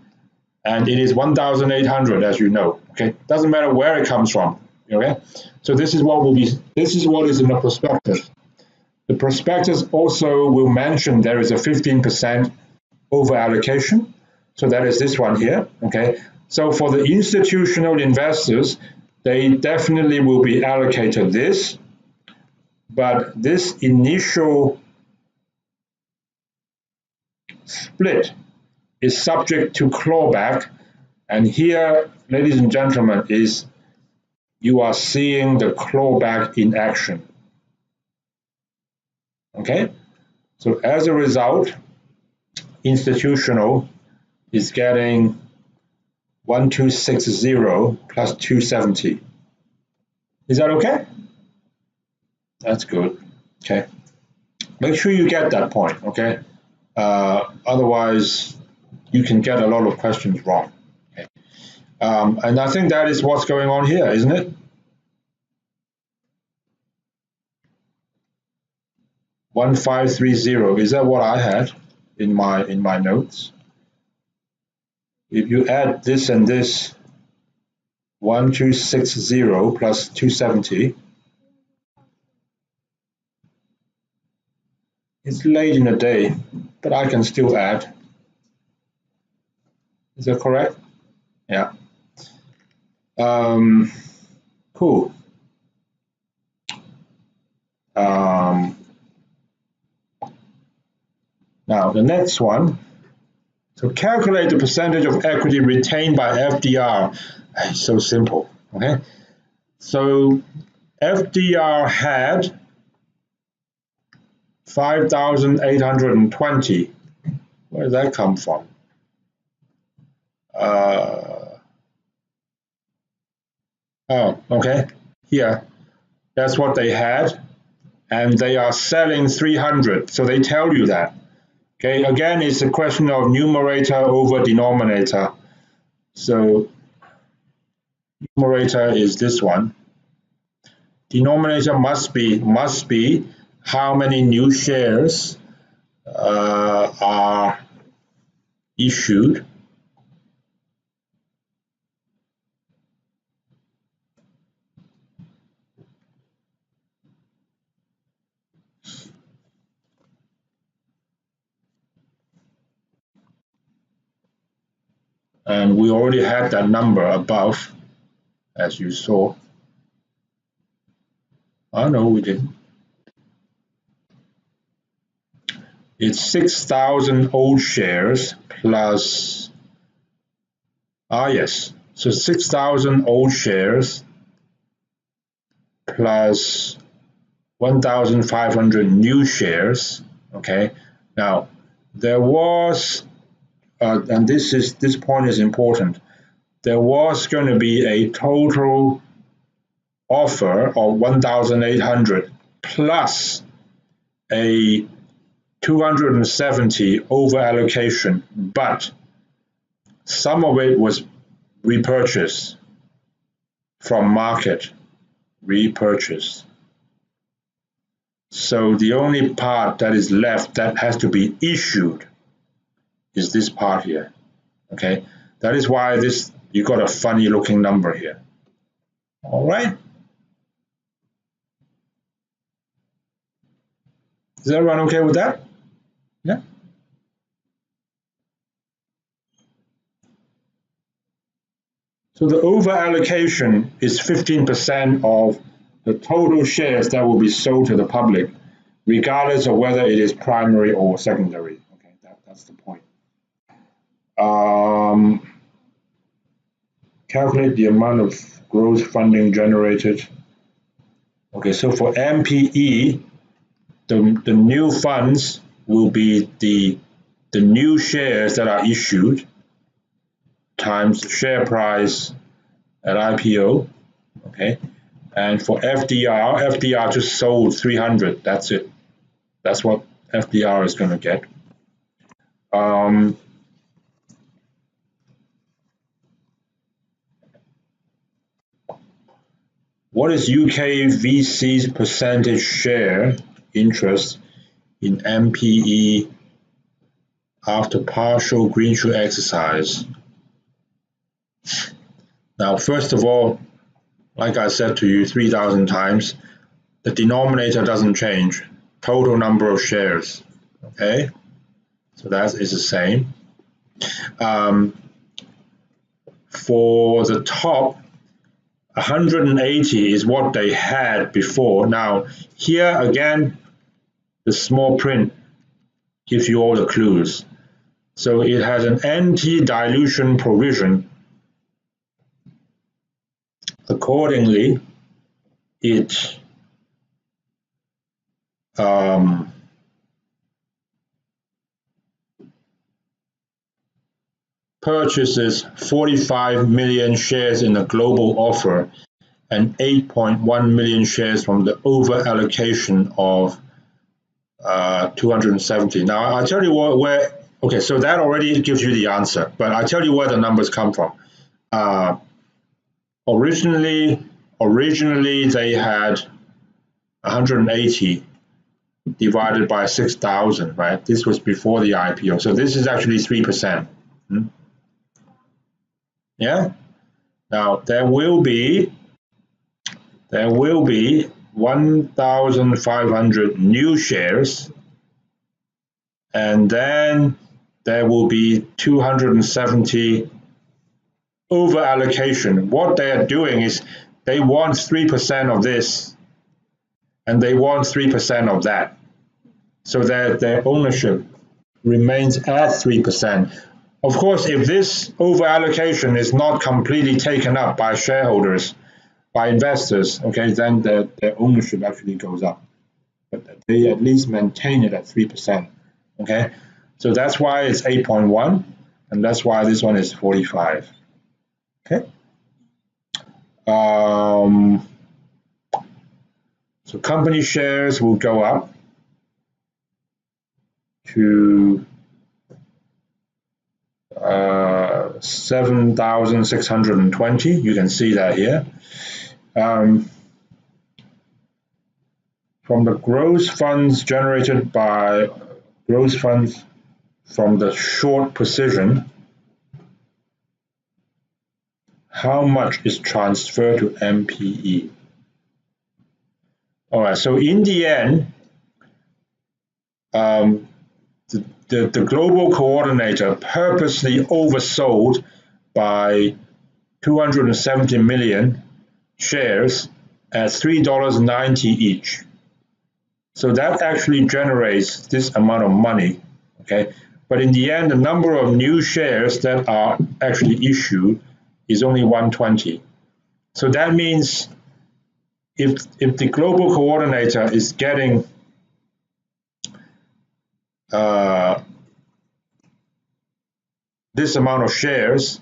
[SPEAKER 1] And it is 1,800, as you know, okay? Doesn't matter where it comes from, okay? So this is what is in the prospectus. The prospectus also will mention there is a 15% over allocation. So that is this one here, okay? So for the institutional investors, they definitely will be allocated this, but this initial split is subject to clawback. And here, ladies and gentlemen, is you are seeing the clawback in action, okay? So as a result, institutional is getting 1,260 plus 270. Is that okay? That's good. Okay. Make sure you get that point, okay? Otherwise, you can get a lot of questions wrong. Okay. And I think that is what's going on here, isn't it? 1,530. Is that what I had in my notes? If you add this and this, 1,260 plus 270, it's late in the day, but I can still add. Is that correct? Yeah. Cool. Now the next one. So calculate the percentage of equity retained by FDR. It's so simple, okay? So FDR had 5,820. Where did that come from? Oh, okay, here. That's what they had, and they are selling 300, so they tell you that. Okay, again, it's a question of numerator over denominator. So numerator is this one. Denominator must be how many new shares are issued. And we already had that number above, as you saw. Oh, no, we didn't. It's 6,000 old shares plus, yes. So 6,000 old shares plus 1,500 new shares, okay? Now, there was, and this point is important, there was going to be a total offer of 1,800 plus a 270 over allocation, but some of it was repurchased from market, repurchased. So the only part that is left that has to be issued is this part here, okay? That is why you got a funny looking number here. All right. Is everyone okay with that? Yeah. So the over allocation is 15% of the total shares that will be sold to the public, regardless of whether it is primary or secondary. Okay, that's the point. Calculate the amount of gross funding generated. Okay, so for MPE, the new funds will be the new shares that are issued times the share price at IPO, okay? And for FDR just sold 300, that's it. That's what FDR is going to get. What is UK VC's percentage share interest in MPE after partial greenshoe exercise? Now, first of all, like I said to you 3,000 times, the denominator doesn't change. Total number of shares, okay? So that is the same. For the top, 180 is what they had before. Now, here again, the small print gives you all the clues. So it has an anti-dilution provision. Accordingly, it purchases 45 million shares in a global offer and 8.1 million shares from the over allocation of 270. Now, I'll tell you where, okay, so that already gives you the answer, but I'll tell you where the numbers come from. Originally, they had 180 divided by 6,000, right? This was before the IPO. So this is actually 3%. Yeah? Now, there will be 1,500 new shares, and then there will be 270 over allocation. What they are doing is they want 3% of this, and they want 3% of that. So that their ownership remains at 3%. Of course, if this over allocation is not completely taken up by shareholders, by investors, okay, then their ownership actually goes up. But they at least maintain it at 3%. Okay, so that's why it's 8.1, and that's why this one is 45. Okay. So company shares will go up to 7,620. You can see that here. From the gross funds generated by gross funds from the short position, how much is transferred to MPE? All right, so in the end, the global coordinator purposely oversold by 270 million shares at $3.90 each. So that actually generates this amount of money, okay? But in the end, the number of new shares that are actually issued is only 120. So that means if the global coordinator is getting this amount of shares,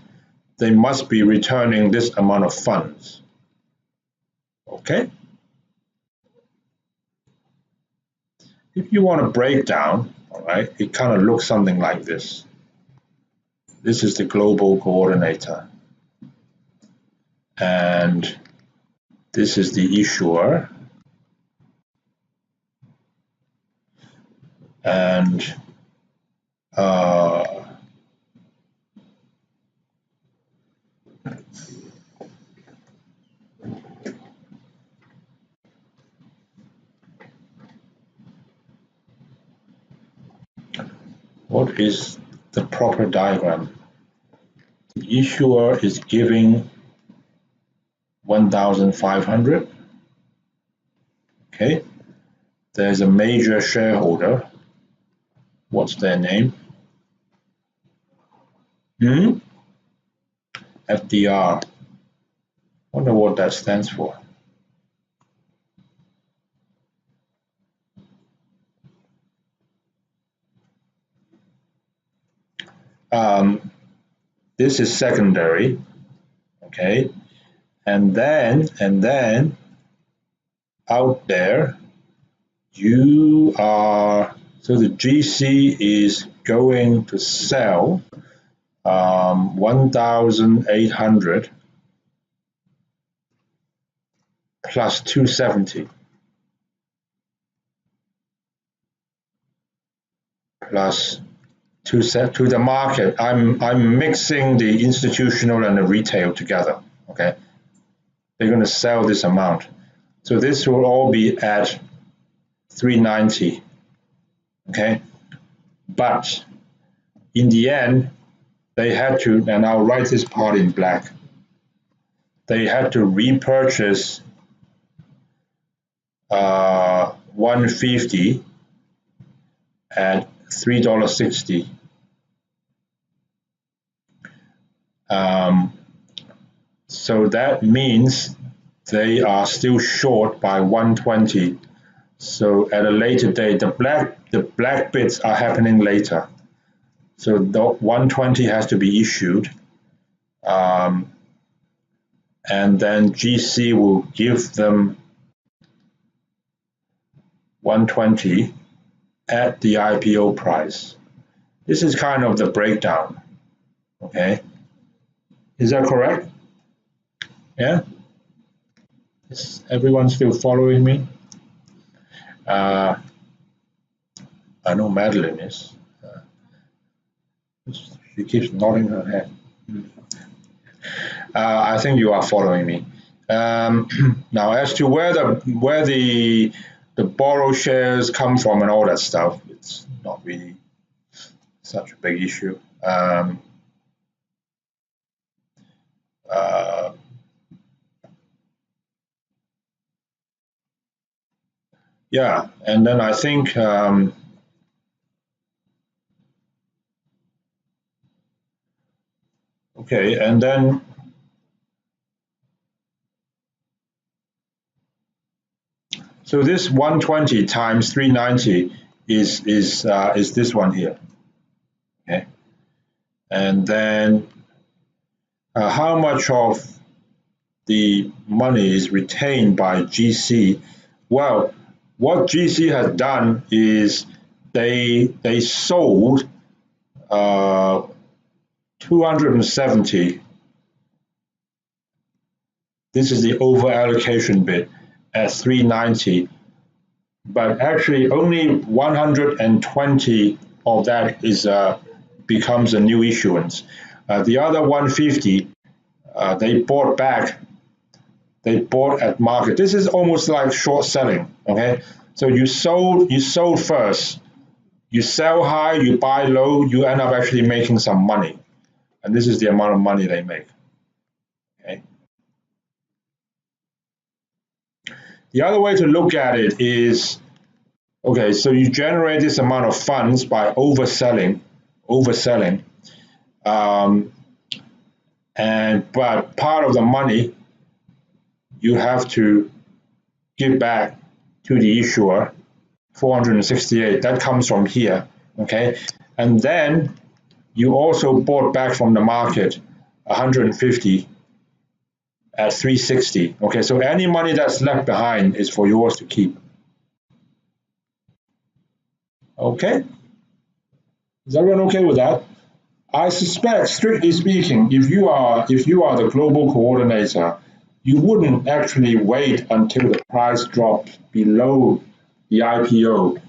[SPEAKER 1] they must be returning this amount of funds, okay? If you want to break down, all right, it kind of looks something like this. This is the global coordinator, and this is the issuer, and what is the proper diagram? The issuer is giving 1,500. Okay, there's a major shareholder. What's their name? FDR. Wonder what that stands for. This is secondary, okay, and then out there you are So the GC is going to sell 1,800 plus 270 plus to the market. I'm mixing the institutional and the retail together. Okay, they're going to sell this amount. So this will all be at 390. Okay, but in the end, they had to, and I'll write this part in black, they had to repurchase 150 at $3.60. So that means they are still short by 120. So at a later date, the black bits are happening later. So the 120 has to be issued, and then GC will give them 120 at the IPO price. This is kind of the breakdown. Okay, is that correct? Yeah. Is everyone still following me? I know Madeline is. She keeps nodding her head. I think you are following me. Now, as to where the borrow shares come from and all that stuff, it's not really such a big issue. Yeah, and then I think okay, and then so this 120 times 390 is this one here. Okay, and then how much of the money is retained by GC? Well, what GC has done is they sold 270. This is the over allocation bit at 390, but actually only 120 of that is becomes a new issuance. The other 150 they bought back. They bought at market. This is almost like short selling. Okay, so you sold first. You sell high, you buy low, you end up actually making some money, and this is the amount of money they make. Okay. The other way to look at it is, okay, so you generate this amount of funds by overselling, but part of the money you have to give back to the issuer, 468. That comes from here, okay, and then you also bought back from the market 150 at 360. Okay, so any money that's left behind is for yours to keep. Okay, is everyone okay with that? I suspect, strictly speaking, if you are the global coordinator, you wouldn't actually wait until the price drops below the IPO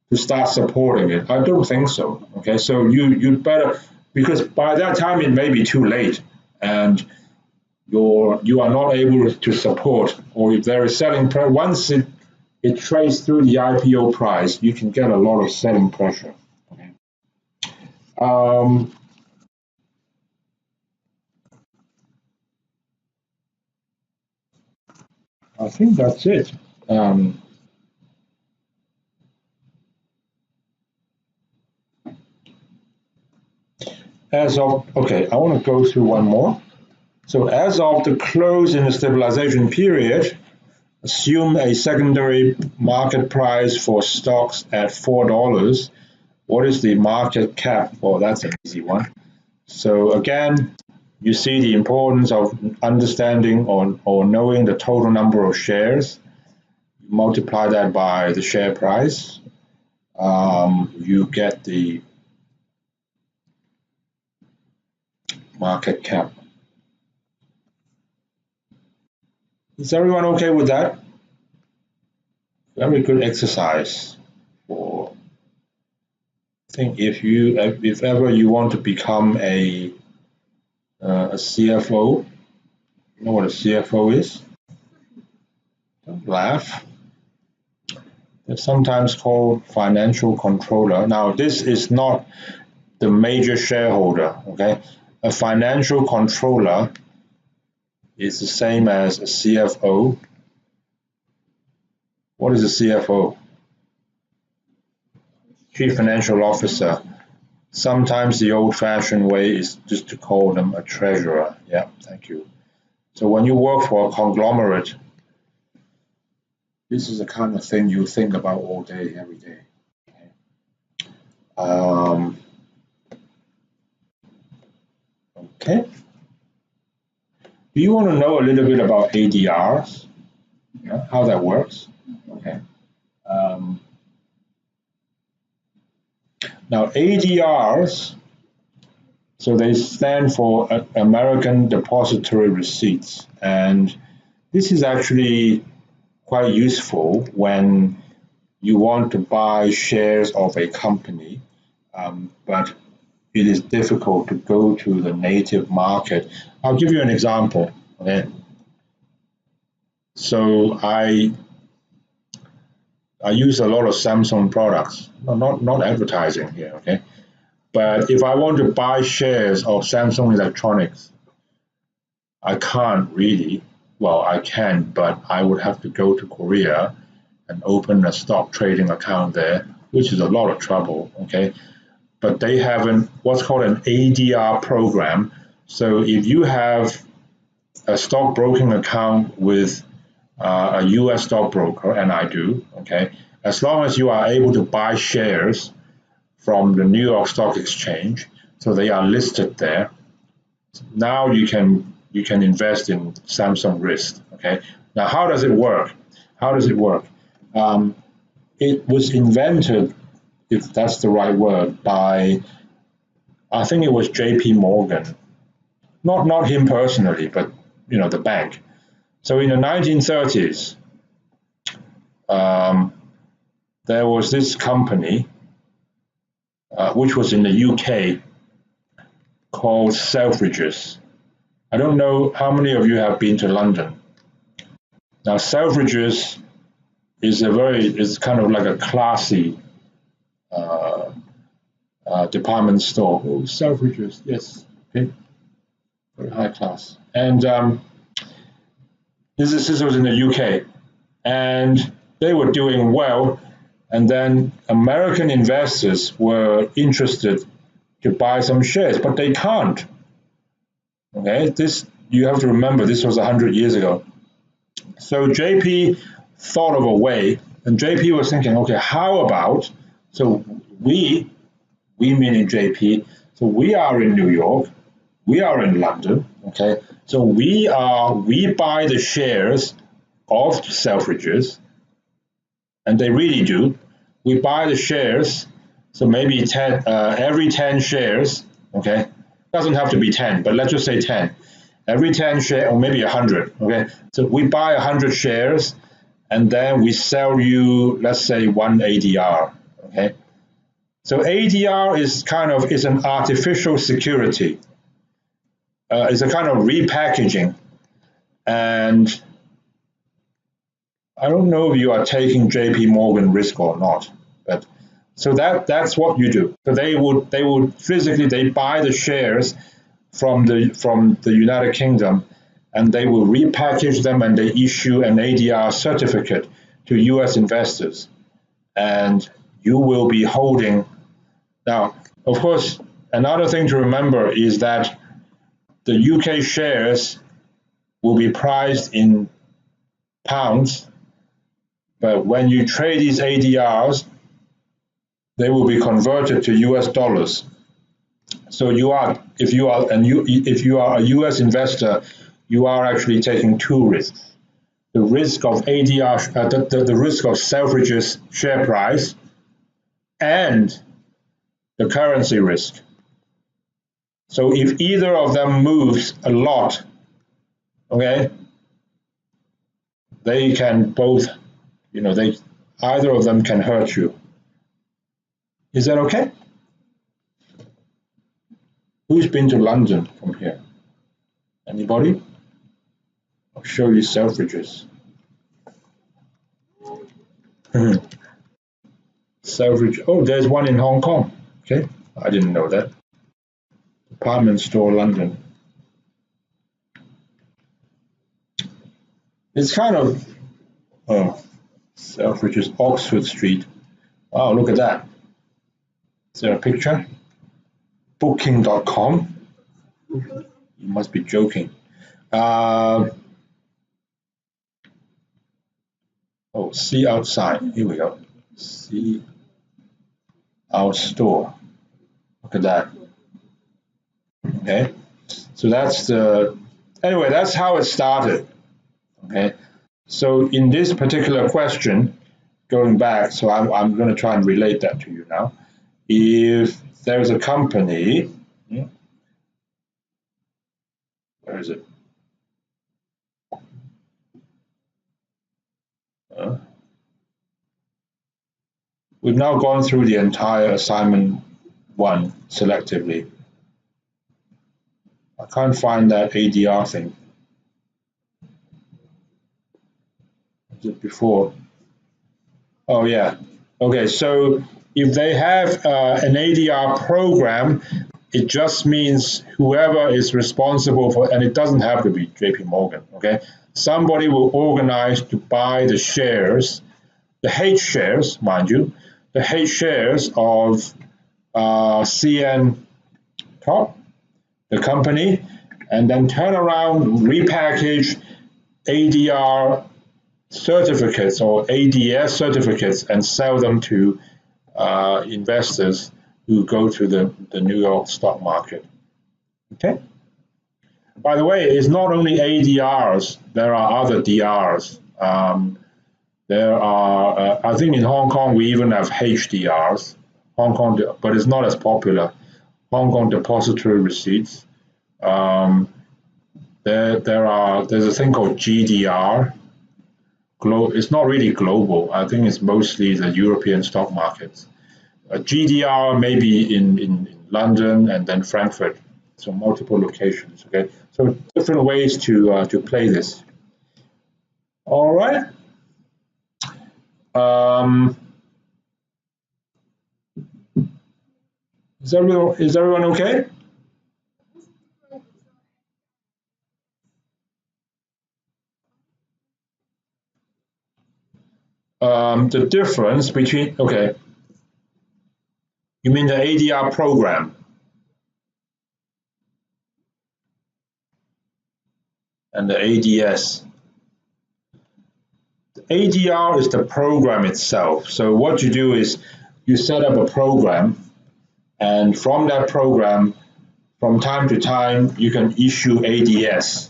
[SPEAKER 1] to start supporting it. I don't think so. Okay, so you'd better, because by that time it may be too late, and you are not able to support, or if there is selling pressure, once it trades through the IPO price, you can get a lot of selling pressure. Okay. I think that's it. Okay, I want to go through one more. So as of the close in the stabilization period, assume a secondary market price for stocks at $4. What is the market cap? Well, that's an easy one. So again, you see the importance of understanding or knowing the total number of shares. Multiply that by the share price. you get the market cap. Is everyone okay with that? Very good exercise for, I think if ever you want to become a CFO, you know what a CFO is? Don't laugh. They're sometimes called financial controller. Now, this is not the major shareholder, okay? A financial controller is the same as a CFO. What is a CFO? Chief Financial Officer. Sometimes the old-fashioned way is just to call them a treasurer. Yeah, thank you. So when you work for a conglomerate, this is the kind of thing you think about all day, every day. Okay. Do you want to know a little bit about ADRs? Yeah, how that works? Okay. Now ADRs, so they stand for American Depository Receipts, and this is actually quite useful when you want to buy shares of a company, but it is difficult to go to the native market. I'll give you an example. Okay. So I use a lot of Samsung products, not advertising here, okay? But if I want to buy shares of Samsung Electronics, I can't really. Well, I can, but I would have to go to Korea and open a stock trading account there, which is a lot of trouble, okay? But they have what's called an ADR program. So if you have a stockbroking account with a US stockbroker, and I do, okay, as long as you are able to buy shares from the New York Stock Exchange, so they are listed there, now you can invest in Samsung Wrist, okay? Now, how does it work? How does it work? It was invented, if that's the right word, by, I think it was J.P. Morgan. Not him personally, but, you know, the bank. So in the 1930s, there was this company, which was in the UK, called Selfridges. I don't know how many of you have been to London. Now, Selfridges is kind of like a classy department store. Oh, Selfridges, yes, okay, very high class. And this was in the UK, and they were doing well. And then American investors were interested to buy some shares, but they can't. Okay, you have to remember this was 100 years ago. So JP thought of a way, and JP was thinking, okay, how about, so we meaning JP, so we are in New York, we are in London, okay, so we buy the shares of Selfridges, and they really do. We buy the shares, so maybe 10, every 10 shares, okay, doesn't have to be 10, but let's just say 10. Every 10 shares, or maybe 100, okay? So we buy 100 shares, and then we sell you, let's say, one ADR, okay? So ADR is an artificial security. It's a kind of repackaging. And I don't know if you are taking JP Morgan risk or not, but so that's what you do. So they would physically, they buy the shares from the United Kingdom, and they will repackage them, and they issue an ADR certificate to US investors, and you will be holding. Now, of course, another thing to remember is that the UK shares will be priced in pounds, but when you trade these ADRs, they will be converted to US dollars. So if you are a US investor, you are actually taking two risks. The risk of ADR, the risk of Selfridges share price, and the currency risk. So if either of them moves a lot, okay, they can both, either of them can hurt you. Is that okay? Who's been to London from here? Anybody? I'll show you Selfridges. Selfridge. Oh, there's one in Hong Kong. Okay, I didn't know that. Department store, London. It's kind of, Selfridges, Oxford Street. Wow, look at that. Is there a picture? Booking.com. You must be joking. See outside. Here we go. See our store. Look at that. Okay. So that's anyway, that's how it started. Okay. So in this particular question, going back, so I'm going to try and relate that to you now. If there's a company, where is it? We've now gone through the entire assignment 1 selectively. I can't find that ADR thing. Was it before? Oh yeah. Okay, so if they have an ADR program, it just means whoever is responsible for, and it doesn't have to be JP Morgan, okay? Somebody will organize to buy the shares, the H shares, mind you, the H shares of CEM Tut, the company, and then turn around, repackage ADR certificates or ADS certificates and sell them to investors who go to the New York stock market. Okay. By the way, it's not only ADRs, there are other DRs. There are, I think in Hong Kong, we even have HDRs, Hong Kong, but it's not as popular. Hong Kong depository receipts. There's a thing called GDR. It's not really global. I think it's mostly the European stock markets. GDR maybe in London and then Frankfurt. So multiple locations. Okay, so different ways to play this. All right. Is everyone okay? The difference between, okay, you mean the ADR program? And the ADS. The ADR is the program itself. So what you do is you set up a program, and from that program, from time to time, you can issue ADS.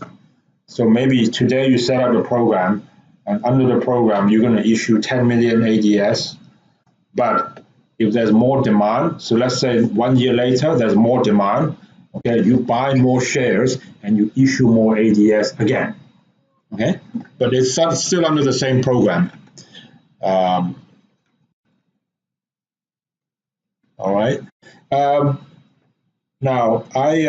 [SPEAKER 1] So maybe today you set up a program, and under the program, you're going to issue 10 million ADS. But if there's more demand, so let's say 1 year later, there's more demand, okay, you buy more shares and you issue more ADS again, okay? But it's still under the same program. All right. Now, I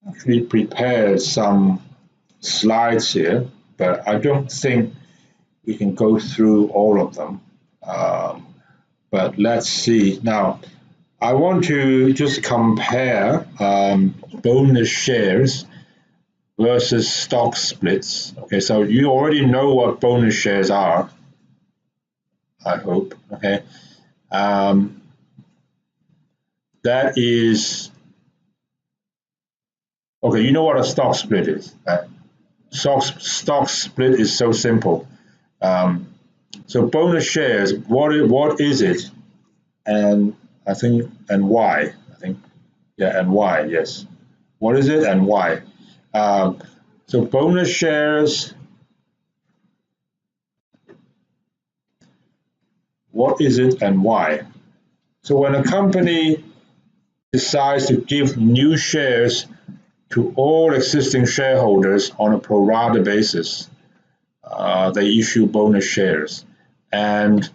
[SPEAKER 1] actually prepared some slides here, but I don't think we can go through all of them. But let's see. Now, I want to just compare bonus shares versus stock splits. Okay, so you already know what bonus shares are, I hope. Okay. That is, okay, you know what a stock split is. Stock split is so simple. So bonus shares, what is it? And I think, and why? I think, yeah, and why, yes. What is it and why? So bonus shares, What is it and why? So when a company decides to give new shares to all existing shareholders on a pro rata basis, they issue bonus shares. And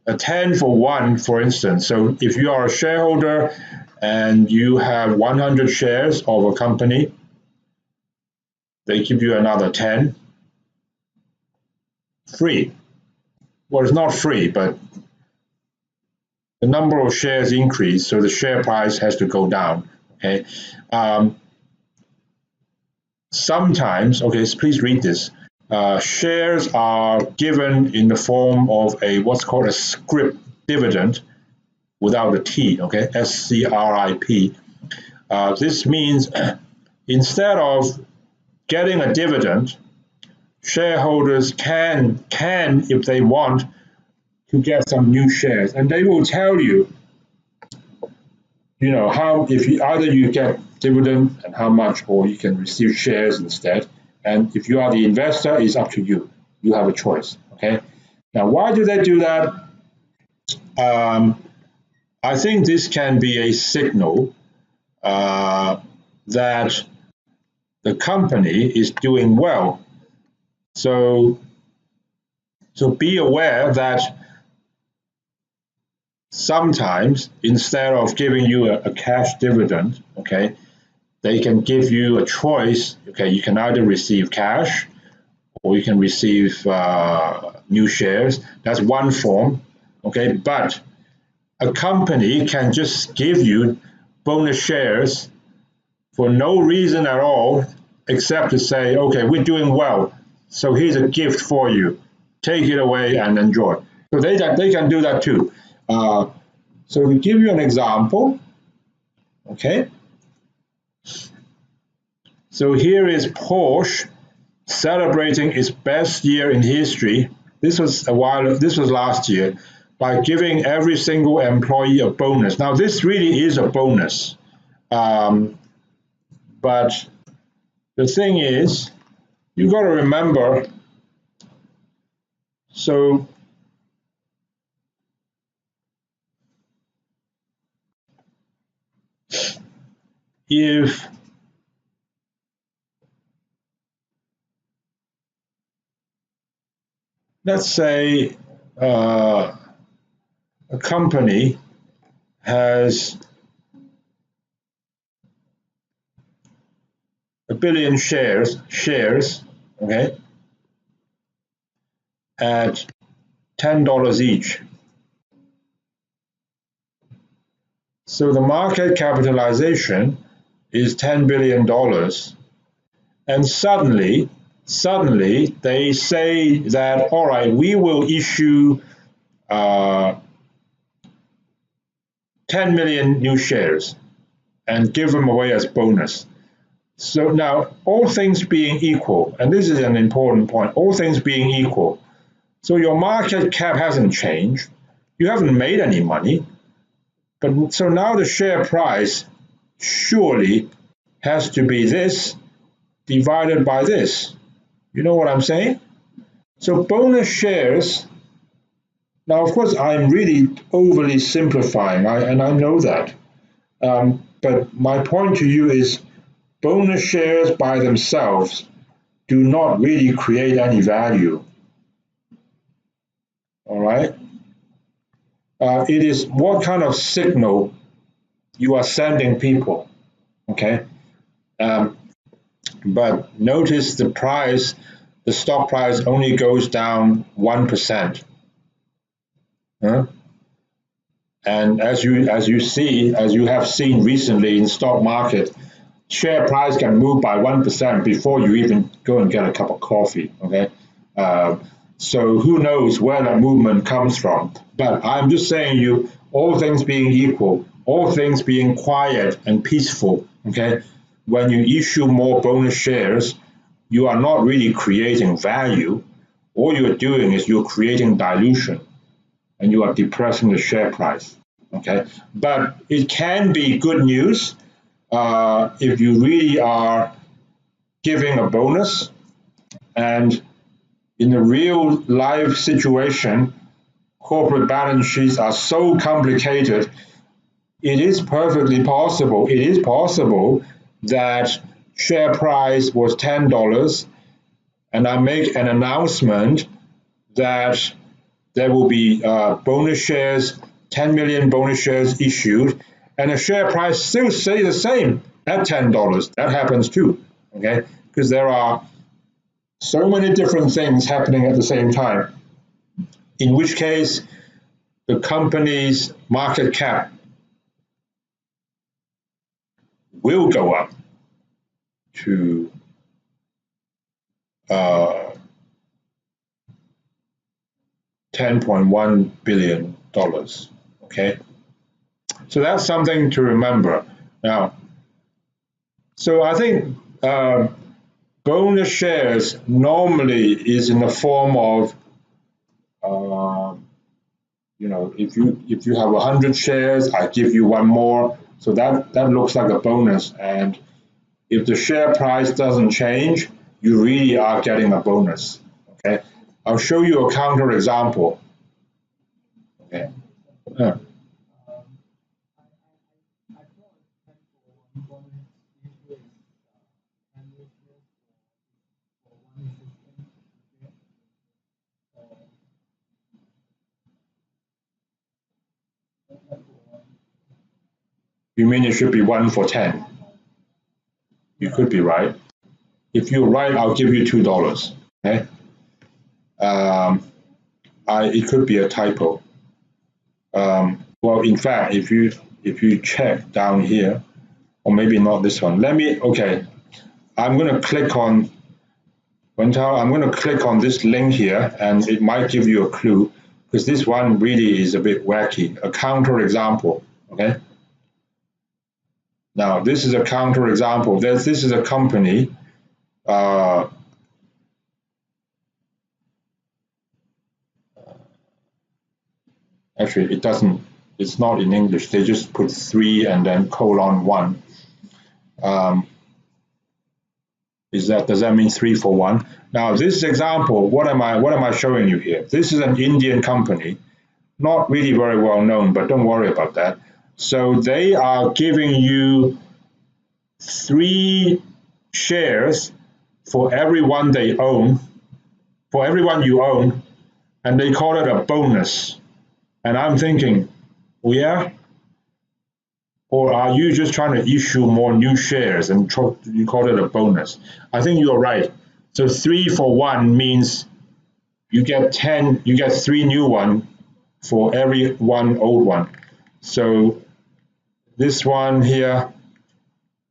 [SPEAKER 1] a 10 for 1, for instance. So if you are a shareholder and you have 100 shares of a company, they give you another 10 free. Well, it's not free, but the number of shares increase, so the share price has to go down. Okay. Sometimes, okay, so please read this. Shares are given in the form of what's called a scrip dividend without a T, okay, SCRIP. This means instead of getting a dividend, shareholders can, if they want, to get some new shares, and they will tell you, how if either you get dividend and how much, or you can receive shares instead. And if you are the investor, it's up to you. You have a choice. Okay. Now, why do they do that? I think this can be a signal that the company is doing well. So be aware that sometimes instead of giving you a cash dividend, okay, they can give you a choice. Okay, you can either receive cash or you can receive new shares. That's one form. Okay, but a company can just give you bonus shares for no reason at all except to say, okay, we're doing well, so here's a gift for you. Take it away and enjoy. So they can do that too. So to give you an example, okay. So here is Porsche celebrating its best year in history. This was last year, by giving every single employee a bonus. Now this really is a bonus, but the thing is, you got to remember. So if let's say a company has 1 billion shares, okay, at $10 each. So the market capitalization is $10 billion. And suddenly they say that, all right, we will issue 10 million new shares and give them away as bonus. So now, all things being equal, and this is an important point, all things being equal, so your market cap hasn't changed, you haven't made any money, but so now the share price surely has to be this divided by this. You know what I'm saying? So bonus shares, now of course I'm really overly simplifying, and I know that, but my point to you is bonus shares by themselves do not really create any value. All right? It is what kind of signal you are sending people. Okay? But notice the stock price only goes down 1%. Huh? And as you have seen recently in stock market, share price can move by 1% before you even go and get a cup of coffee. Okay, so who knows where that movement comes from? But I'm just saying, you, all things being equal, all things being quiet and peaceful. Okay, when you issue more bonus shares, you are not really creating value. All you're doing is you're creating dilution, and you are depressing the share price. Okay, but it can be good news if you really are giving a bonus, and in a real life situation, corporate balance sheets are so complicated, it is perfectly possible. It is possible that share price was $10 and I make an announcement that there will be bonus shares, 10 million bonus shares issued, and the share price still stay the same at $10. That happens too, okay? Because there are so many different things happening at the same time, in which case the company's market cap will go up to $10.1 billion, okay? So that's something to remember. Now, so I think bonus shares normally is in the form of, if you have 100 shares, I give you one more. So that looks like a bonus. And if the share price doesn't change, you really are getting a bonus. Okay, I'll show you a counter example. Okay. You mean it should be 1 for 10? You could be right. If you're right, I'll give you $2. Okay. It could be a typo. Well, in fact, if you check down here, or maybe not this one. Okay. I'm going to click on this link here, and it might give you a clue, because this one really is a bit wacky. A counter example. Okay. Now, this is a counter example. This is a company. Actually, it's not in English. They just put 3 and then :1. Does that mean 3 for 1? Now, this example, what am I showing you here? This is an Indian company, not really very well known, but don't worry about that. So they are giving you 3 shares for everyone they own, for everyone you own, and they call it a bonus. And I'm thinking, oh yeah? Or are you just trying to issue more new shares and you call it a bonus? I think you're right. So 3 for 1 means you get 3 new ones for every one old one. So this one here,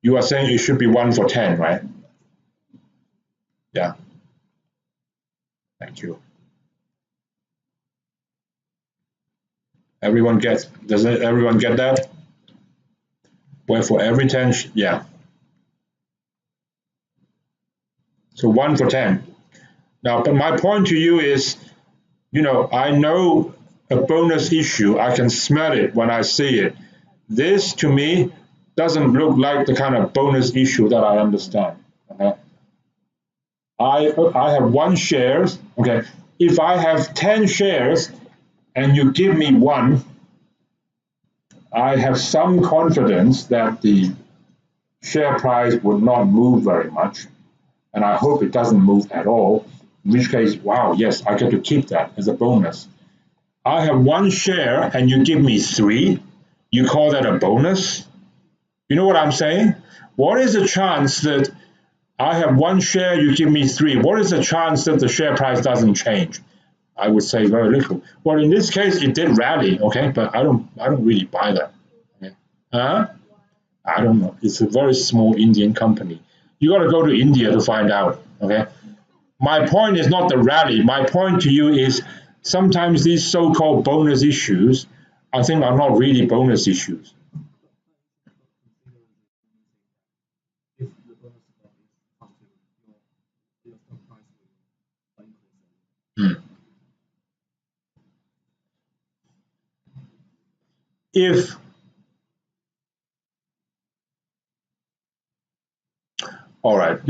[SPEAKER 1] you are saying it should be 1 for 10, right? Yeah. Thank you. Does everyone get that? Where for every 10, yeah. So 1 for 10. Now, but my point to you is, I know a bonus issue. I can smell it when I see it. This, to me, doesn't look like the kind of bonus issue that I understand. Okay? I have 1 share. Okay, if I have 10 shares and you give me 1, I have some confidence that the share price would not move very much, and I hope it doesn't move at all, in which case, wow, yes, I get to keep that as a bonus. I have 1 share and you give me 3, you call that a bonus? You know what I'm saying? What is the chance that I have 1 share, you give me 3? What is the chance that the share price doesn't change? I would say very little. Well, in this case, it did rally, okay, but I don't really buy that. Okay. I don't know. It's a very small Indian company. You got to go to India to find out. Okay. My point is not the rally. My point to you is sometimes these so-called bonus issues, I think, are not really bonus issues. Hmm. If All right,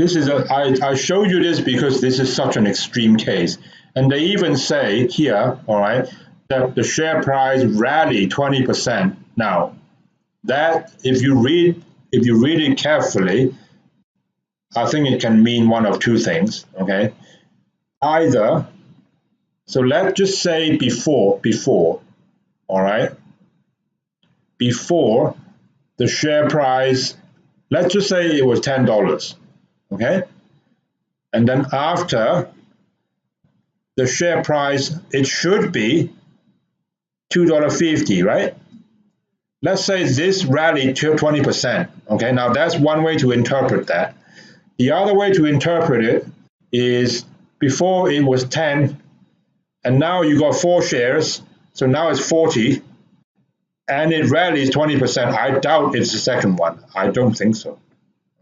[SPEAKER 1] I showed you this because this is such an extreme case. And they even say here, all right, the share price rally 20%. Now, that if you read it carefully, I think it can mean one of two things. Okay, either, so let's just say before, all right, before the share price, let's just say it was $10, okay, and then after the share price, it should be $2.50, right? Let's say this rallied to 20%. Okay, now that's one way to interpret that. The other way to interpret it is before it was 10, and now you got 4 shares, so now it's 40, and it rallies 20%. I doubt it's the second one. I don't think so.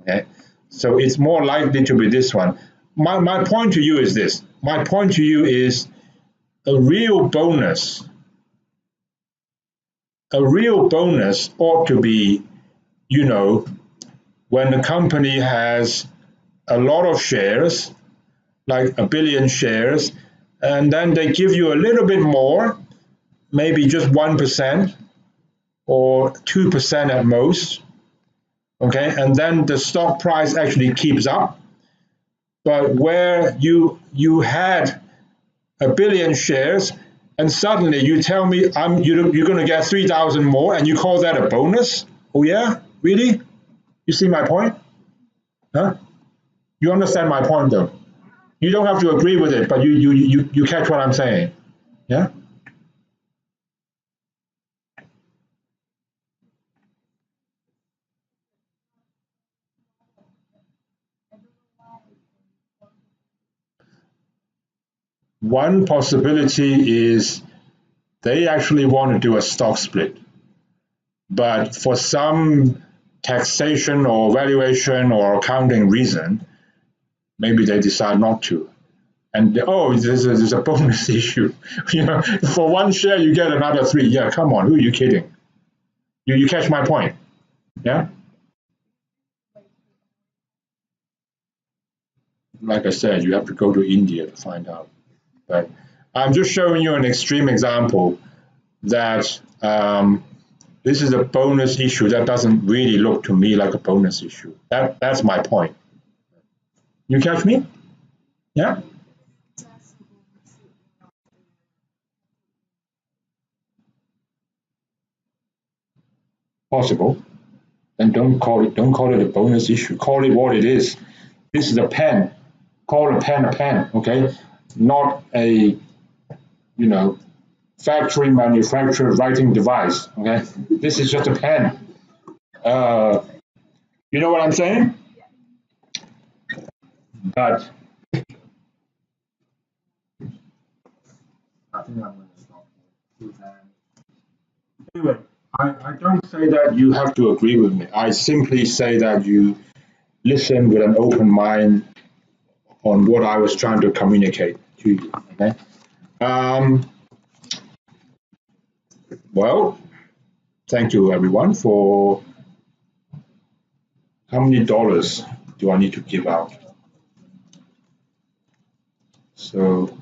[SPEAKER 1] Okay, so it's more likely to be this one. My point to you is this. My point to you is a real bonus. A real bonus ought to be, you know, when the company has a lot of shares, like 1 billion shares, and then they give you a little bit more, maybe just 1% or 2% at most, okay, and then the stock price actually keeps up. But where you had 1 billion shares, and suddenly you tell me you're going to get 3,000 more, and you call that a bonus? Oh yeah, really? You see my point? Huh? You understand my point, though. You don't have to agree with it, but you catch what I'm saying. Yeah. One possibility is they actually want to do a stock split, but for some taxation or valuation or accounting reason, maybe they decide not to. And there's a bonus issue. You know, for one share you get another 3. Yeah, come on, who are you kidding? You catch my point? Yeah. Like I said, you have to go to India to find out. But I'm just showing you an extreme example that this is a bonus issue that doesn't really look to me like a bonus issue. That's my point. You catch me? Yeah? Possible. Then don't call it a bonus issue. Call it what it is. This is a pen. Call a pen, okay? Not a, factory manufactured writing device, okay? This is just a pen. You know what I'm saying? But I think I'm going to stop here. Anyway, I don't say that you have to agree with me. I simply say that you listen with an open mind on what I was trying to communicate to you. Okay. Well, thank you everyone for. How many dollars do I need to give out? So,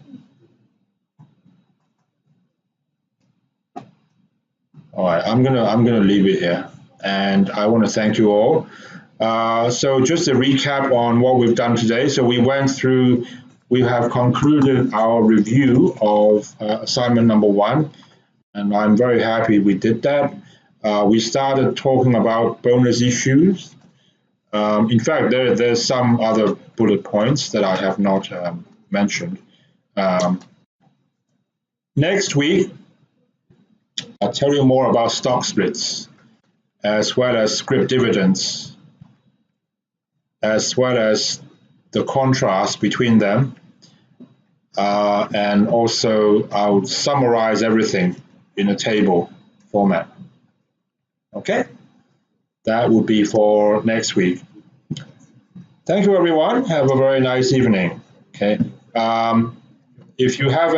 [SPEAKER 1] all right, I'm gonna leave it here, and I want to thank you all. So just a recap on what we've done today. So we have concluded our review of assignment number 1, and I'm very happy we did that. We started talking about bonus issues. In fact, there's some other bullet points that I have not mentioned. Next week, I'll tell you more about stock splits, as well as scrip dividends, as well as the contrast between them. And also, I'll summarize everything in a table format. Okay? That would be for next week. Thank you, everyone. Have a very nice evening. Okay. If you haven't